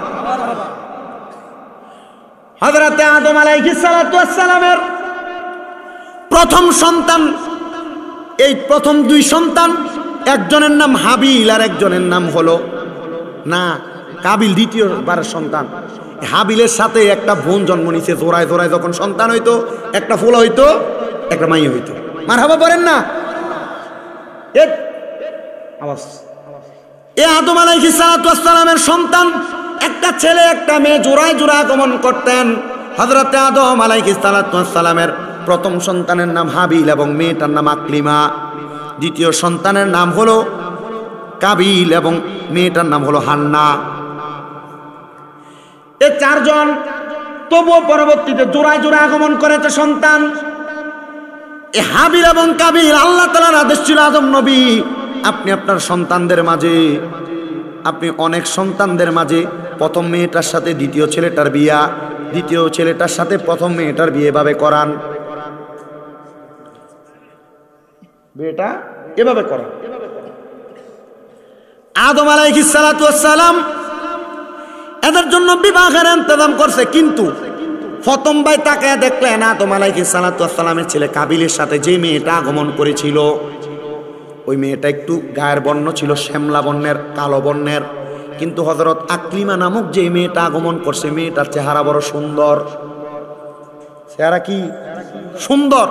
হযরত আদম আলাইহিস সালাতু ওয়াস সালামের প্রথম সন্তান, এই প্রথম 2 সন্তান, একজনের নাম হাবিল আর একজনের নাম হলো না কাবিল, দ্বিতীয়বারের সন্তান। হাবিলের সাথে একটা বোন জন্ম নিছে, জোড়ায় জোড়ায় যখন সন্তান হইতো একটা ফুল হইতো একটা মাইয়া হইতো। মারহাবা পড়েন না। এ আদম আলাইহিস সালাতু ওয়াস সালামের সন্তান একটা ছেলে একটা মেয়ে জোড়ায় জোড়ায় আগমন করতেন। হযরত আদম আলাইহিস সালাতু ওয়াস সালামের প্রথম সন্তানের নাম হাবিল এবং মেয়েটার নাম আকলিমা। দ্বিতীয় সন্তানের নাম হলো কাবিল এবং মেয়েটার নাম হলো হান্না। এই 4 জন তবুও পরবর্তীতে জোড়ায় জোড়ায় আগমন করেছে সন্তান। এই হাবিল এবং কাবিল আল্লাহ তাআলার আদেশ ছিল, আদম নবী আপনি আপনার সন্তানদের মাঝে, আপনি অনেক সন্তানদের মাঝে প্রথম মেয়েটার সাথে দ্বিতীয় ছেলেটার বিয়া, দ্বিতীয় ছেলেটার সাথে প্রথম মেয়েটার বিয়ে এভাবে করান, বিয়েটা এভাবে করান। আদম আলাইহিস সালাতু ওয়াস সালাম এদের জন্য বিবাহের ইন্তজাম করছে, কিন্তু প্রথম ভাই তাকায় দেখলেন আদম আলাইহিস সালাতু ওয়াস সালামের ছেলে কাবিলের সাথে যে মেয়েটা আগমন করেছিল ওই মেয়েটা একটু গায়ের বর্ণ ছিল শ্যামলা বর্ণের, কালো বর্ণের, কিন্তু হযরত আকলিমা নামক যে মেয়েটা আগমন করছে মেয়েটার চেহারা বড় সুন্দর। চেহারা কি সুন্দর!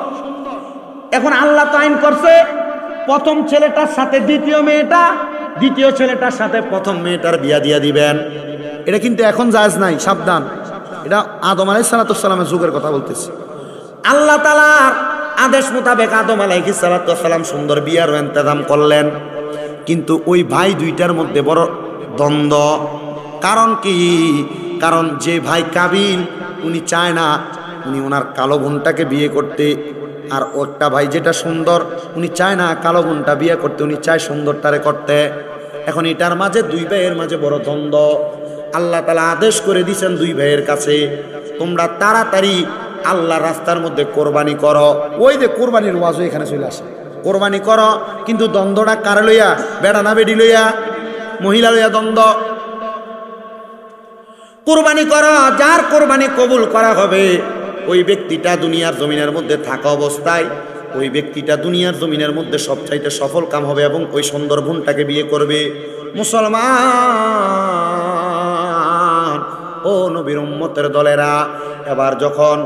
এখন আল্লাহ তো আইন করছে প্রথম ছেলেটার সাথে দ্বিতীয় মেয়েটা, দ্বিতীয় ছেলেটার সাথে প্রথম মেয়েটার বিয়া দিয়া দিবেন। এটা কিন্তু এখন জায়েজ নাই, সাবধান। এটা আদম আলাইহিস সালাতু ওয়াস সালামের যুগের কথা বলতেছি। আল্লাহ তাআলার আদেশ মোতাবেক আদম আলাইহিস সালাতু ওয়াস সালাম সুন্দর বিয়ার ইন্তজাম করলেন। কিন্তু ওই ভাই দুইটার মধ্যে বড় দ্বন্দ্ব। কারণ কি? কারণ যে ভাই কাবিল উনি চায় না উনি ওনার কালো বোনটাকে বিয়ে করতে, আর একটা ভাই যেটা সুন্দর উনি চায় না কালো বোনটা বিয়ে করতে, উনি চায় সুন্দরটারে করতে। এখন এটার মাঝে দুই ভাইয়ের মাঝে বড় দ্বন্দ্ব। আল্লাহ তাআলা আদেশ করে দিয়েছেন দুই ভাইয়ের কাছে, তোমরা তাড়াতাড়ি আল্লাহর রাস্তার মধ্যে কোরবানি করো। ওই যে কোরবানির ওয়াজও এখানে চলে আসে, কোরবানি করো। কিন্তু দ্বন্দ্বটা কারে লইয়া? বেড়া না বেডি লইয়া, মহিলা লইয়া দ্বন্দ্ব। কোরবানি করো, যার কোরবানি কবুল করা হবে ওই ব্যক্তিটা দুনিয়ার জমিনের মধ্যে থাকা অবস্থায় ওই ব্যক্তিটা দুনিয়ার জমিনের মধ্যে সবচাইতে সফল কাম হবে এবং ওই সুন্দর বোনটাকে বিয়ে করবে। মুসলমান ও নবীর উম্মতের দলেরা, এবার যখন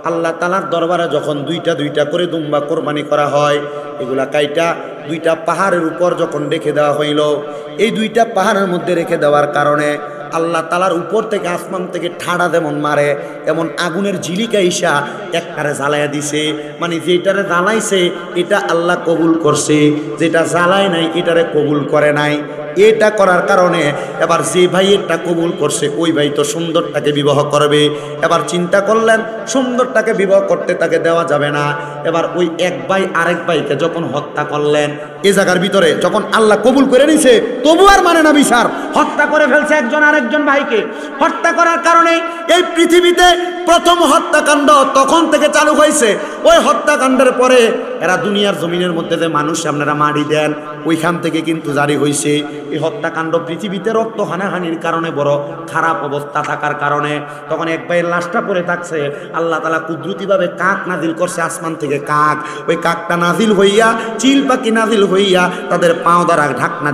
আল্লাহ তাআলার দরবারে যখন দুইটা দুইটা করে দুম্বা কোরবানি করা হয়, এগুলা কাইটা দুইটা পাহাড়ের উপর যখন রেখে দেওয়া হইল, এই দুইটা পাহাড়ের মধ্যে রেখে দেওয়ার কারণে আল্লাহ তাআলার উপর থেকে আসমান থেকে ঠাড়া যেমন মারে এমন আগুনের ঝিলিকা ইসা একটারে জ্বালাইয়া দিছে। মানে যেটারে জ্বালাইছে এটা আল্লাহ কবুল করছে, যেটা জ্বালায় নাই এটারে কবুল করে নাই। এটা করার কারণে এবার যে ভাই এটা কবুল করছে ওই ভাই তো সুন্দরটাকে বিবাহ করবে। এবার চিন্তা করলেন সুন্দরটাকে বিবাহ করতে তাকে দেওয়া যাবে না। এবার ওই এক ভাই আরেক ভাইকে যখন হত্যা করলেন, এ জায়গার ভিতরে যখন আল্লাহ কবুল করে নিছে তবু আর মানে না বিচার, হত্যা করে ফেলছে একজন আরেকজন ভাইকে। হত্যা করার কারণে এই পৃথিবীতে প্রথম হত্যাকাণ্ড তখন থেকে চালু হয়েছে। ওই হত্যাকাণ্ডের পরে এরা দুনিয়ার জমিনের মধ্যে যে মানুষ আপনারা মারি দেন ওইখান থেকে কিন্তু জারি হয়েছে এই হত্যাকাণ্ড। পৃথিবীতে রক্ত হানাহানির কারণে বড় খারাপ অবস্থা থাকার কারণে তখন এক ভাইয়ের লাশটা পড়ে থাকছে, আল্লাহ তাআলা কুদরতিভাবে কাক নাজিল করছে আসমান থেকে। কাক, ওই কাকটা নাজিল হইয়া চিল পাখি নাজিল হইয়া তাদের পাও দ্বারা ঢাকনা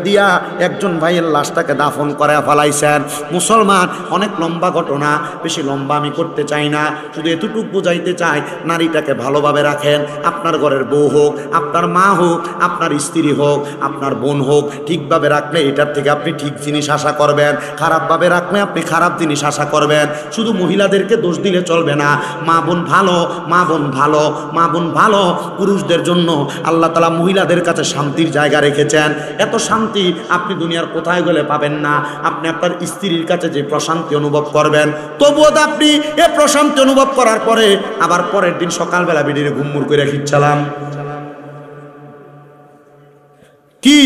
দিয়া একজন ভাইয়ের লাশটাকে দাফন করে ফেলাইছেন। মুসলমান, অনেক লম্বা ঘটনা, বেশি লম্বা আমি করতে চাই না, শুধু এতটুকু বুঝাইতে চাই নারীটাকে ভালোভাবে রাখেন। আপনার ঘরের বউ হোক, আপনার মা হোক, আপনার স্ত্রী হোক, আপনার বোন হোক, ঠিকভাবে রাখলে এটার থেকে আপনি ঠিক জিনিস আশা করবেন, খারাপভাবে রাখলে আপনি খারাপ জিনিস আশা করবেন। শুধু মহিলাদেরকে দোষ দিলে চলবে না। মা বোন ভালো, মা বোন ভালো, মা বোন ভালো। পুরুষদের জন্য আল্লাহ তাআলা মহিলাদের কাছে শান্তির জায়গা রেখেছেন। এত শান্তি আপনি দুনিয়ার কোথায় গেলে পাবেন না। আপনি আপনার স্ত্রীর কাছে যে প্রশান্তি অনুভব করবেন, তবুও তো আপনি এ প্রশান্তি অনুভব করার পরে আবার পরের দিন সকালবেলা বেরিয়ে ঘুমমুর করে খিচ্ছালাম কি?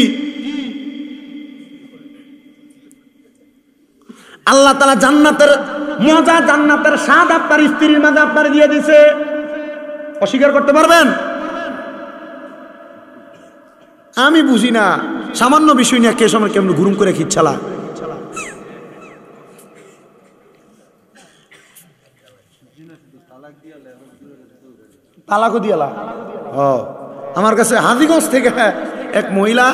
আল্লাহ তাআলা জান্নাতের মজা, জান্নাতের স্বাদ আপনার স্ত্রীর মাঝে আপনার দিয়ে দিছে। অস্বীকার করতে পারবেন? আমি বুঝি না সামান্য বিষয় নিয়ে কে সময় কেমন ঘুরুম করে খিচ্ছালা। তালাকও দিয়ালা। আমার কাছে হাজিগঞ্জ থেকে এক মহিলা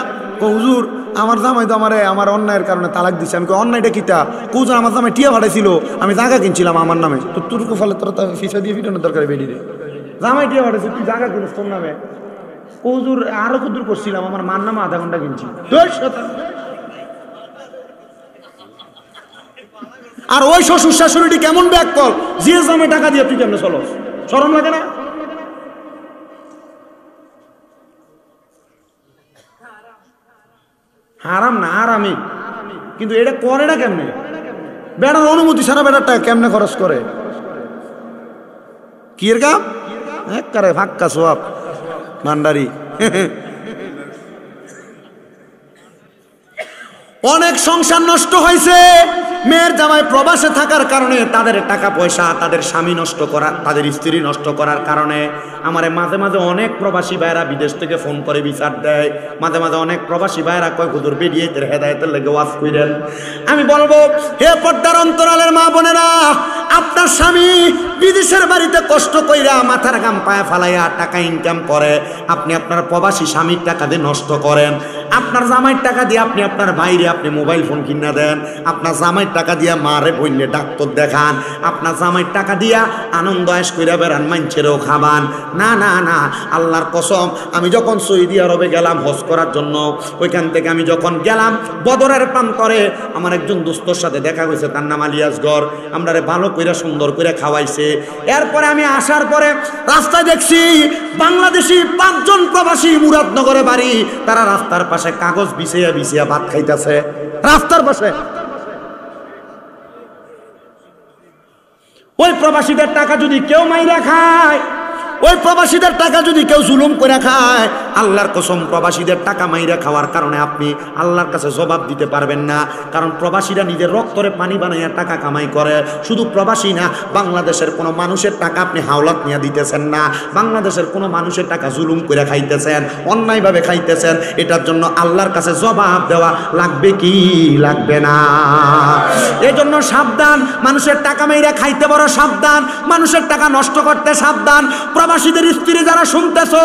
হুজুর আমার জামাই তো আমার অন্যায়ের কারণে তালাক দিচ্ছে। আমি অন্যায়টা কিতা? হুজুর আমার জামাই টিয়া পাঠাইছিল, আমি জায়গা কিনছিলাম আমার নামে। তো তোর ফলে তোর ফিসা দিয়ে ফিটানোর দরকার বেরিয়ে জামাই টিয়া পাঠাইছিল, তুই জায়গা কিনিস তোর নামে। হুজুর আরো কুদুর করছিলাম, আমার মার নামে আধা ঘন্টা কিনছি। আর ওই শ্বশুর শাশুড়িটি কেমন ব্যাক কল, যে জামাই টাকা দিয়ে তুই কেমনে চলো? শরম লাগে না? হারাম না, আরামি। কিন্তু এটা করে না কেমনে? বেড়ার অনুমতি ছাড়া বেড়ারটা কেমনে খরচ করে? কি এর কাম? একবারে ফাক্কা সোয়াব ভান্ডারি। অনেক সংসার নষ্ট হয়েছে মেয়ের জামাই প্রবাসে থাকার কারণে। তাদের টাকা পয়সা, তাদের স্বামী নষ্ট করা, তাদের স্ত্রী নষ্ট করার কারণে। আমারে মাঝে মাঝে অনেক প্রবাসী ভাইরা বিদেশ থেকে ফোন করে বিচার দেয়। মাঝে মাঝে অনেক প্রবাসী ভাইরা কয় হুজুর বেরিয়ে হেদায়েতের লেগে ওয়াজ কইরেন। আমি বলবো, হে পর্দার অন্তরালের মা বোনেরা, আপনার স্বামী বিদেশের বাড়িতে কষ্ট কইরা মাথার ঘাম পায়ে ফালাইয়া টাকা ইনকাম করে, আপনি আপনার প্রবাসী স্বামীর টাকা দিয়ে নষ্ট করেন। আপনার জামাইয়ের টাকা দিয়ে আপনি আপনার ভাইরে আপনি মোবাইল ফোন কিনা দেন। আপনার জামাইয়ের টাকা দিয়া মারে বইলে ডাক্তার দেখান। আপনার জামাইয়ের টাকা দিয়া আনন্দ আয়েশ কইরা বেড়ান, মাইনছেরও খাবান। না না না, আল্লাহর কসম, আমি যখন সৌদি আরবে গেলাম হজ করার জন্য, ওইখান থেকে আমি যখন গেলাম বদরের প্রান্তরে আমার একজন দোস্তর সাথে দেখা হয়েছে, তার নাম আলী আসগর। আমরা ভালো করে করে সুন্দর করে খাওয়াইছে। এরপরে আমি আসার পরে রাস্তায় দেখছি বাংলাদেশি 5 জন প্রবাসী, মুরাদনগরে বাড়ি, তারা রাস্তার পাশে কাগজ বিছিয়ে বিছিয়ে ভাত খাইতেছে রাস্তার পাশে। ওই প্রবাসীদের টাকা যদি কেউ মাইরা খায়, ওই প্রবাসীদের টাকা যদি কেউ জুলুম করে খায়, আল্লাহর কসম প্রবাসীদের টাকা মাইরা খাওয়ার কারণে আপনি আল্লাহর কাছে জবাব দিতে পারবেন না। কারণ প্রবাসীরা নিজের রক্তরে পানি বানাইয়া টাকা কামাই করে। শুধু প্রবাসী না, বাংলাদেশের কোনো মানুষের টাকা আপনি হাওলাত নিয়ে দিতেছেন না, বাংলাদেশের কোনো মানুষের টাকা জুলুম করে খাইতেছেন, অন্যায়ভাবে খাইতেছেন। এটার জন্য আল্লাহর কাছে জবাব দেওয়া লাগবে কি লাগবে না? এজন্য সাবধান, মানুষের টাকা মাইরা খাইতে বড় সাবধান, মানুষের টাকা নষ্ট করতে সাবধান। প্রবাসীদের স্ত্রী যারা শুনতেছো,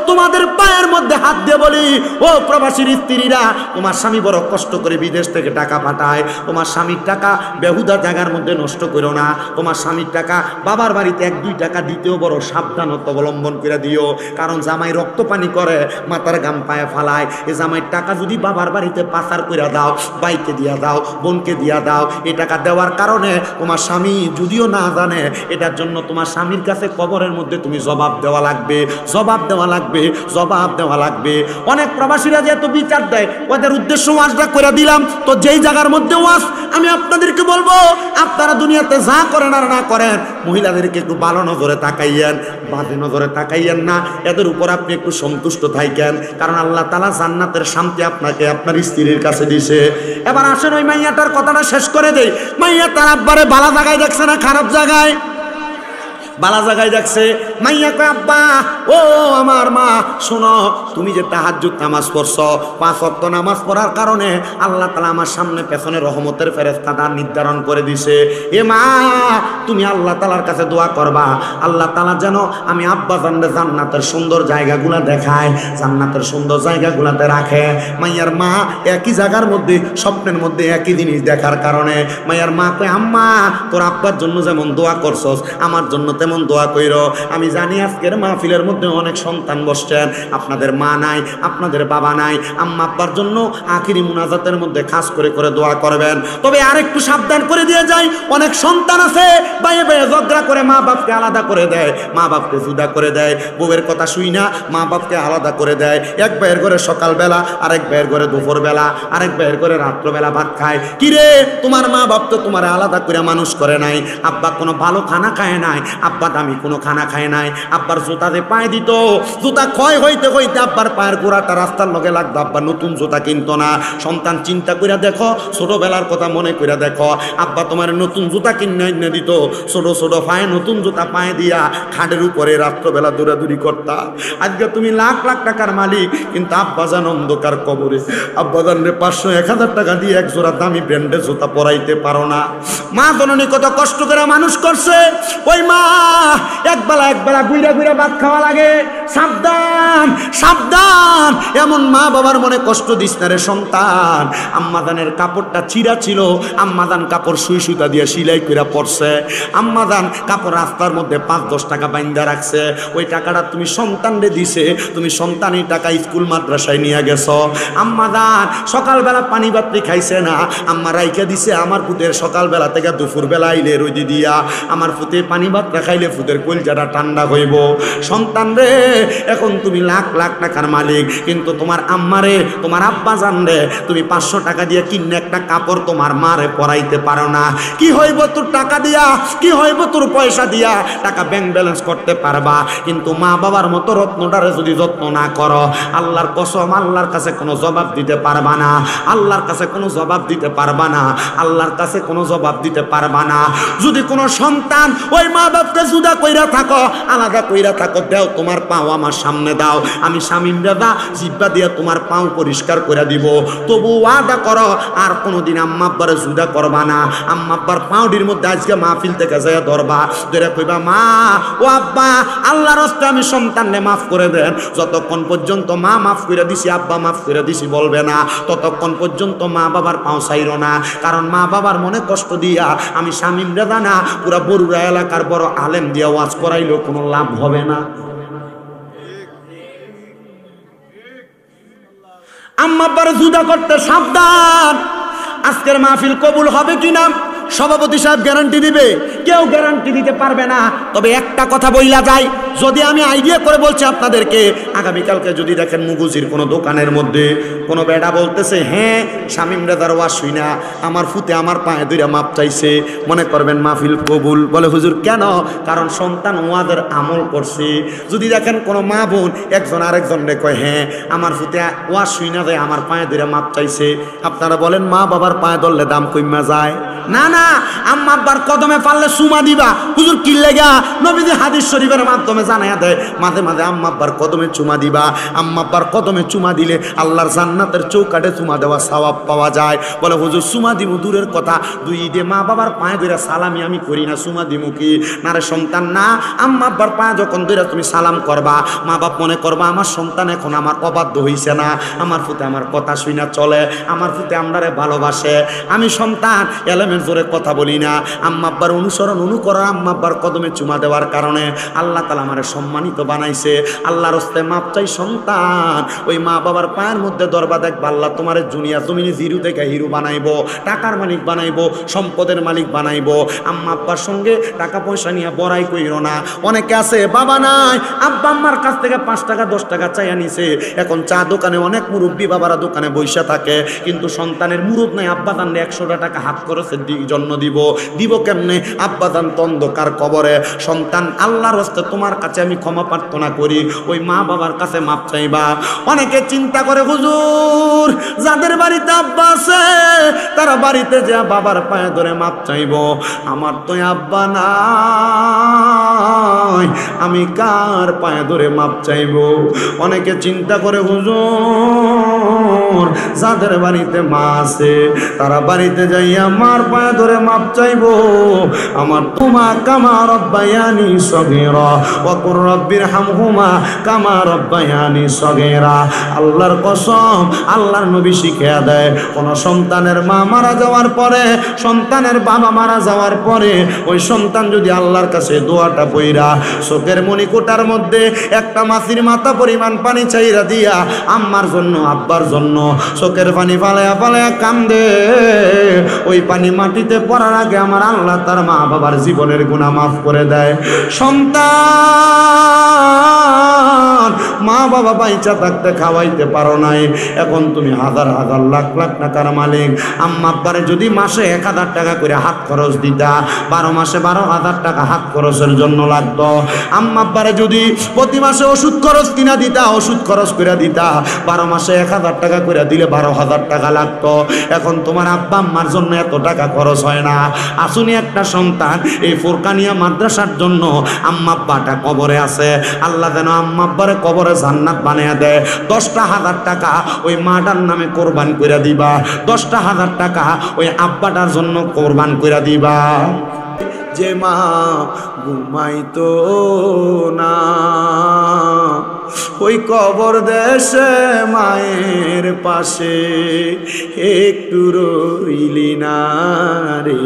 তোমাদের পায়ের মধ্যে হাত দিয়ে বলি, ও প্রবাসীর স্ত্রীরা, তোমার স্বামী বড় কষ্ট করে বিদেশ থেকে টাকা পাঠায়, তোমার স্বামীর টাকা বেহুদা জায়গার মধ্যে নষ্ট করো না। তোমার স্বামীর টাকা বাবার বাড়িতে 1-2 টাকা দিতেও বড় সাবধানতা অবলম্বন করে দিও। কারণ জামাই রক্ত পানি করে, মাথার গাম পায়ে ফালায়। এ জামাইয়ের টাকা যদি বাবার বাড়িতে পাচার করে দাও, বাইকে দিয়া দাও, বোনকে দিয়া দাও, এ টাকা দেওয়ার কারণে তোমার স্বামী যদিও না জানে, এটার জন্য তোমার স্বামীর কাছে কবরের মধ্যে তুমি জবাব দেওয়া লাগবে, জবাব দেওয়া লাগবে, জবাব দেওয়া লাগবে। অনেক প্রবাসীরা যেহেতু বিচার দেয়, ওদের উদ্দেশ্য ওয়াজটা করে দিলাম। তো যেই জায়গার মধ্যে ওয়াজ, আমি আপনাদেরকে বলবো, আপনারা দুনিয়াতে যা করেন আর না করেন, মহিলাদেরকে একটু ভালো নজরে তাকাইয়েন, বাজে নজরে তাকাইয়েন না। এদের উপর আপনি একটু সন্তুষ্ট থাকেন, কারণ আল্লাহ তাআলা জান্নাতের শান্তি আপনাকে আপনার স্ত্রীর কাছে দিছে। এবার আসেন ওই মাইয়াটার কথাটা শেষ করে দেই। মাইয়া তার আব্বারে ভালো জায়গায় দেখছে না খারাপ জায়গায়? বালা জায়গায় দেখছে। মাইয়া কয়, আব্বা, ও আমার মা, শোনো, তুমি যে তাহাজ্জুদ নামাজ পড়ছো, 5 ওয়াক্ত নামাজ পড়ার কারণে আল্লাহ তাআলা আমার সামনে পেছনে রহমতের ফেরেশতা নির্ধারণ করে দিছে। এ মা, তুমি আল্লাহ তাআলার কাছে দোয়া করবা, আল্লাহ তাআলা যেন আমি আব্বা জানলে জান্নাতের সুন্দর জায়গাগুলো দেখায়, জান্নাতের সুন্দর জায়গাগুলোতে রাখে। মাইয়ার মা একই জায়গার মধ্যে, স্বপ্নের মধ্যে একই জিনিস দেখার কারণে মাইয়ার মা কয়, আম্মা, তোর আব্বার জন্য যেমন দোয়া করছস, আমার জন্য তেমন দোয়া কইরো। আমি জানি আজকের মাহফিলের মধ্যে অনেক সন্তান বসছেন, আপনাদের মা নাই, আপনাদের বাবা নাই, আম্মা আব্বার জন্য আখিরি মুনাজাতের মধ্যে খাস করে করে দোয়া করবেন। তবে আরেকটু সাবধান করে দিয়ে যাই, অনেক সন্তান আছে বাইরে বাইরে ঝগড়া করে মা বাপকে আলাদা করে দেয়, মা বাপকে জুদা করে দেয়, বউয়ের কথা শুই না মা বাপকে আলাদা করে দেয়। এক ভাইয়ের ঘরে সকালবেলা, আরেক ভাইয়ের ঘরে দুপুরবেলা, আরেক ভাইয়ের ঘরে রাত্রবেলা ভাত খায়। কিরে, তোমার মা বাপ তো তোমার আলাদা করে মানুষ করে নাই, আব্বা কোনো ভালো খানা খায় নাই, আব্বা দামি কোনো খানা খায় নাই, আব্বার জুতাতে পায়ে দিত, জুতা ক্ষয় হইতে হইতে আব্বার পায়ের গোড়াটা রাস্তার লগে লাগতো, আব্বা নতুন জুতা কিনতো না। সন্তান চিন্তা করে দেখো, ছোটবেলার কথা মনে করে দেখো, আব্বা তোমার নতুন জুতা কিনে দিত, ছোট ছোট পায়ে নতুন জুতা পায়ে দিয়া খাটের উপরে রাত্রবেলা দৌড়াদৌড়ি করতা। আজকে তুমি লাখ লাখ টাকার মালিক, কিন্তু আব্বা জান অন্ধকার কবরে। আব্বা জান 500-1000 টাকা দিয়ে এক জোড়া দামি ব্র্যান্ডের জুতা পরাইতে পারো না। মা জননী কত কষ্ট করে মানুষ করছে, ওই মা একবেলা গুইরা গুইরা ভাত খাওয়া লাগে। সাবধান, সাবধান, এমন মা বাবার মনে কষ্ট দিস না রে সন্তান। আম্মাদানের কাপড়টা চিরা ছিল, আম্মাদান কাপড় সুই সুতা দিয়ে সিলাই করে পড়ছে, আম্মাদান কাপড় রাস্তার মধ্যে 5-10 টাকা বাইন্দা রাখছে, ওই টাকাটা তুমি সন্তানরে দিছে, তুমি সন্তানের টাকা স্কুল মাদ্রাসায় নিয়ে গেছো। আম্মাদান সকালবেলা পানি বাতি খাইছে না, আম্মা রাইখা দিছে আমার পুতের সকালবেলা থেকে দুপুরবেলা আইলে রোদি দিয়া, আমার পুতে পানি ভাত খাইলে ফুদের কলজাটা ঠান্ডা হইব। সন্তান রে, এখন তুমি লাখ লাখ টাকার মালিক, কিন্তু তোমার আম্মারে, তোমার আব্বা জান রে, তুমি 500 টাকা দিয়ে কিনে একটা কাপড় তোমার মারে পরাইতে পারো না। কি হইব তোর টাকা দিয়া, কি হইব তোর পয়সা দিয়া? টাকা ব্যাংক ব্যালেন্স করতে পারবা, কিন্তু মা বাবার মতো রত্নটারে যদি যত্ন না করো, আল্লাহর কসম আল্লাহর কাছে কোনো জবাব দিতে পারবা না, আল্লাহর কাছে কোনো জবাব দিতে পারবা না, আল্লাহর কাছে কোনো জবাব দিতে পারবা না। যদি কোনো সন্তান ওই মা বাপকে জুদা কইরা থাকো, আলাদা কইরা থাকো, দেও তোমার পাও আমার সামনে দাও, আমি শামিম দাদা জিব্বা দিয়ে তোমার পাও পরিষ্কার করে দিব। তবু ওয়াদা করো আর কোনোদিন আম্মা আব্বারে জুদা করবা না। আম্মা আব্বার পাউডির মধ্যে আজকে মাহফিল থেকে যায় ধরবা, ধরে কইবা, মা ও আব্বা, আল্লাহর রাস্তে আমি সন্তানকে মাফ করে দেন। যতক্ষণ পর্যন্ত মা মাফ করে দিছি, আব্বা মাফ করে দিছি বলবে না, ততক্ষণ পর্যন্ত মা বাবার পাও ছাইরো না। কারণ মা বাবার মনে কষ্ট দিয়া আমি শামিম দাদা না, পুরা বরুড়া এলাকার বড় আলেম দিয়া ওয়াজ করাইলেও কোনো লাভ হবে না। আম্মা আব্বার জুদা করতে সাবধান। আজকের মাহফিল কবুল হবে কিনা সভাপতি সাহেব গ্যারান্টি দিবে? কেউ গ্যারান্টি দিতে পারবে না। তবে একটা কথা বইলা যায়, যদি আমি আইডিয়া করে বলছি আপনাদেরকে, আগামীকালকে যদি দেখেন মুগুজির কোনো দোকানের মধ্যে কোনো বেটা বলতেছে, হ্যাঁ শামীম রেজার ওয়াজ শুই না, আমার ফুতে আমার পায়ে ধইরা মাপ চাইছে, মনে করবেন মাহফিল কবুল। বলে হুজুর কেন? কারণ সন্তান ওয়াদের আমল করছে। যদি দেখেন কোনো মা বোন একজন আরেকজন রে কয়, হ্যাঁ আমার ফুতে ওয়াজ শুই না যায়, আমার পায়ে ধইরা মাপ চাইছে, আপনারা বলেন মা বাবার পায়ে ধরলে দাম কইমা যায়? না না, আম্মা আব্বার কদমে পারলে সুমা দিবা। হুজুর কি লাগা? নবীজি হাদিস শরীফের মাধ্যমে জানাইয়া দেয়, মাঝে মাঝে আম্মা আব্বার কদমে চুমা দিবা। আম্মা আব্বার কদমে চুমা দিলে আল্লাহর জান্নাতের চৌকাঠে চুমা দেওয়া সওয়াব পাওয়া যায়। বলে হুজুর সুমা দিমু দূরের কথা, দুই ঈদে মা বাবার পায়ে ধরে সালামি আমি করি না, সুমা দিমু কি? না রে সন্তান, না, আম্মা আব্বার পায়ে যখন ধরে তুমি সালাম করবা, মা বাপ মনে করবা আমার সন্তান এখন আমার অবাধ্য হইছে না, আমার ফুতে আমার কথা শুই না চলে, আমার ফুতে আমরারে ভালোবাসে। আমি সন্তান এলেমের জোরে কথা বলি না, আম্মা আব্বার অনুসরণ অনুকরণ, আম্মা আব্বার কদমে চুমা দেওয়ার কারণে আল্লাহ তাআলা আমারে সম্মানিত বানাইছে। আল্লাহর হস্তে মাপ চাই সন্তান, ওই মা বাবার পায়ের মধ্যে দরবা দেখবা, আল্লাহ তোমার দুনিয়া জমিনে জিরো থেকে হিরো বানাইবো, টাকার মালিক বানাইবো, সম্পদের মালিক বানাইবো। আম্মা আব্বার সঙ্গে টাকা পয়সা নিয়ে বড়াই কইরো না। অনেকে আছে বাবা নাই, আব্বা আম্মার কাছ থেকে 5 টাকা 10 টাকা চাইয়া নিছে, এখন চা দোকানে অনেক মুরব্বী বাবারা দোকানে বইসা থাকে, কিন্তু সন্তানের মুরুদ নাই, আব্বা জানলে 100 টাকা হাত খরচের জন্য দিব কেমনে? আব্বা জান তো অন্ধকার কবরে। সন্তান আল্লাহর হস্তে তোমার কাছে আমি ক্ষমা প্রার্থনা করি, ওই মা বাবার কাছে মাপ চাইবা। অনেকে চিন্তা করে হুজুর যাদের বাড়িতে আব্বা আছে তারা বাড়িতে যা বাবার পায়ে ধরে মাপ চাইব, আমার তো আব্বা নাই, আমি কার পায়ে ধরে মাপ চাইব? অনেকে চিন্তা করে হুজুর যাদের বাড়িতে মা আছে তারা বাড়িতে যাইয়া মার পায়ে ধরে মাপ চাইব, আমার তোমা কামা রব্বায়ানি সগীরা ওয়া কুর রব্বিরহামহুমা কামা রব্বায়ানি সগীরা। আল্লাহর কসম, আল্লাহর নবী শিখিয়ে দেয়, কোন সন্তানের মা মারা যাওয়ার পরে, সন্তানের বাবা মারা যাওয়ার পরে, ওই সন্তান যদি আল্লাহর কাছে দোয়াটা পইরা চোখের মণিকোটার মধ্যে একটা মাছির মাথা পরিমাণ পানি চাইরা দিয়া আম্মার জন্য আব্বার জন্য চোখের পানি ফালায়া ফালায়া কান্দে, ওই পানি মাটিতে পড়ার আগে আমার আল্লাহ তার মা বাবার জীবনের গুনাহ মাফ করে দেয়। সন্তান মা বাবা বাইচা থাকতে খাওয়াইতে পারো নাই, এখন তুমি হাজার হাজার লাখ লাখ টাকার মালিক। আম্মা আব্বারে যদি মাসে 1000 টাকা করে হাত খরচ দিতা, 12 মাসে 12,000 টাকা হাত খরচের জন্য লাগতো। আম্মা আব্বারে যদি প্রতি মাসে ওষুধ খরচ কিনা দিতা, ওষুধ খরচ করে দিতা, 12 মাসে 1000 টাকা করে দিলে 12,000 টাকা লাগতো। এখন তোমার আব্বা আম্মার জন্য এত টাকা খরচ হয় না। আসুনি একটা সন্তান এই ফুরকানিয়া মাদ্রাসার জন্য আম্মা আব্বাটা কবরে আছে, আল্লাহ যেন আম্মা আব্বারে কবরে জান্নাত বানিয়ে দেয়। 10,000 টাকা ওই মাটার নামে কোরবান করে দিবা, 10,000 টাকা ওই আব্বাটার জন্য কোরবান করে দিবা। যে মা ঘুমাইতো না ওই কবর দেশে মায়ের পাশে, একটু রইলি না রে,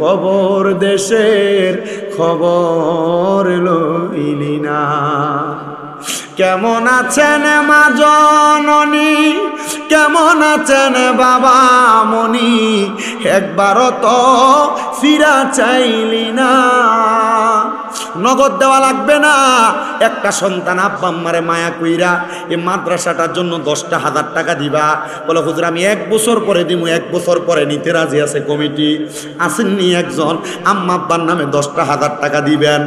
কবর দেশের খবর লইলি না। কেমন আছেন মা জননী, কেমন আছেন বাবা মনি, একবারও তো ফিরা চাইলি না। নগদ দেওয়া লাগবে না, একটা সন্তান আব্বা আম্মারে মায়া কইরা এই মাদ্রাসাটার জন্য 10,000 টাকা দিবা। বলে হুজুর আমি 1 বছর পরে দিমু, 1 বছর পরে নিতে রাজি আছে কমিটি। আসেননি একজন আম্মা আব্বার নামে 10,000 টাকা দিবেন।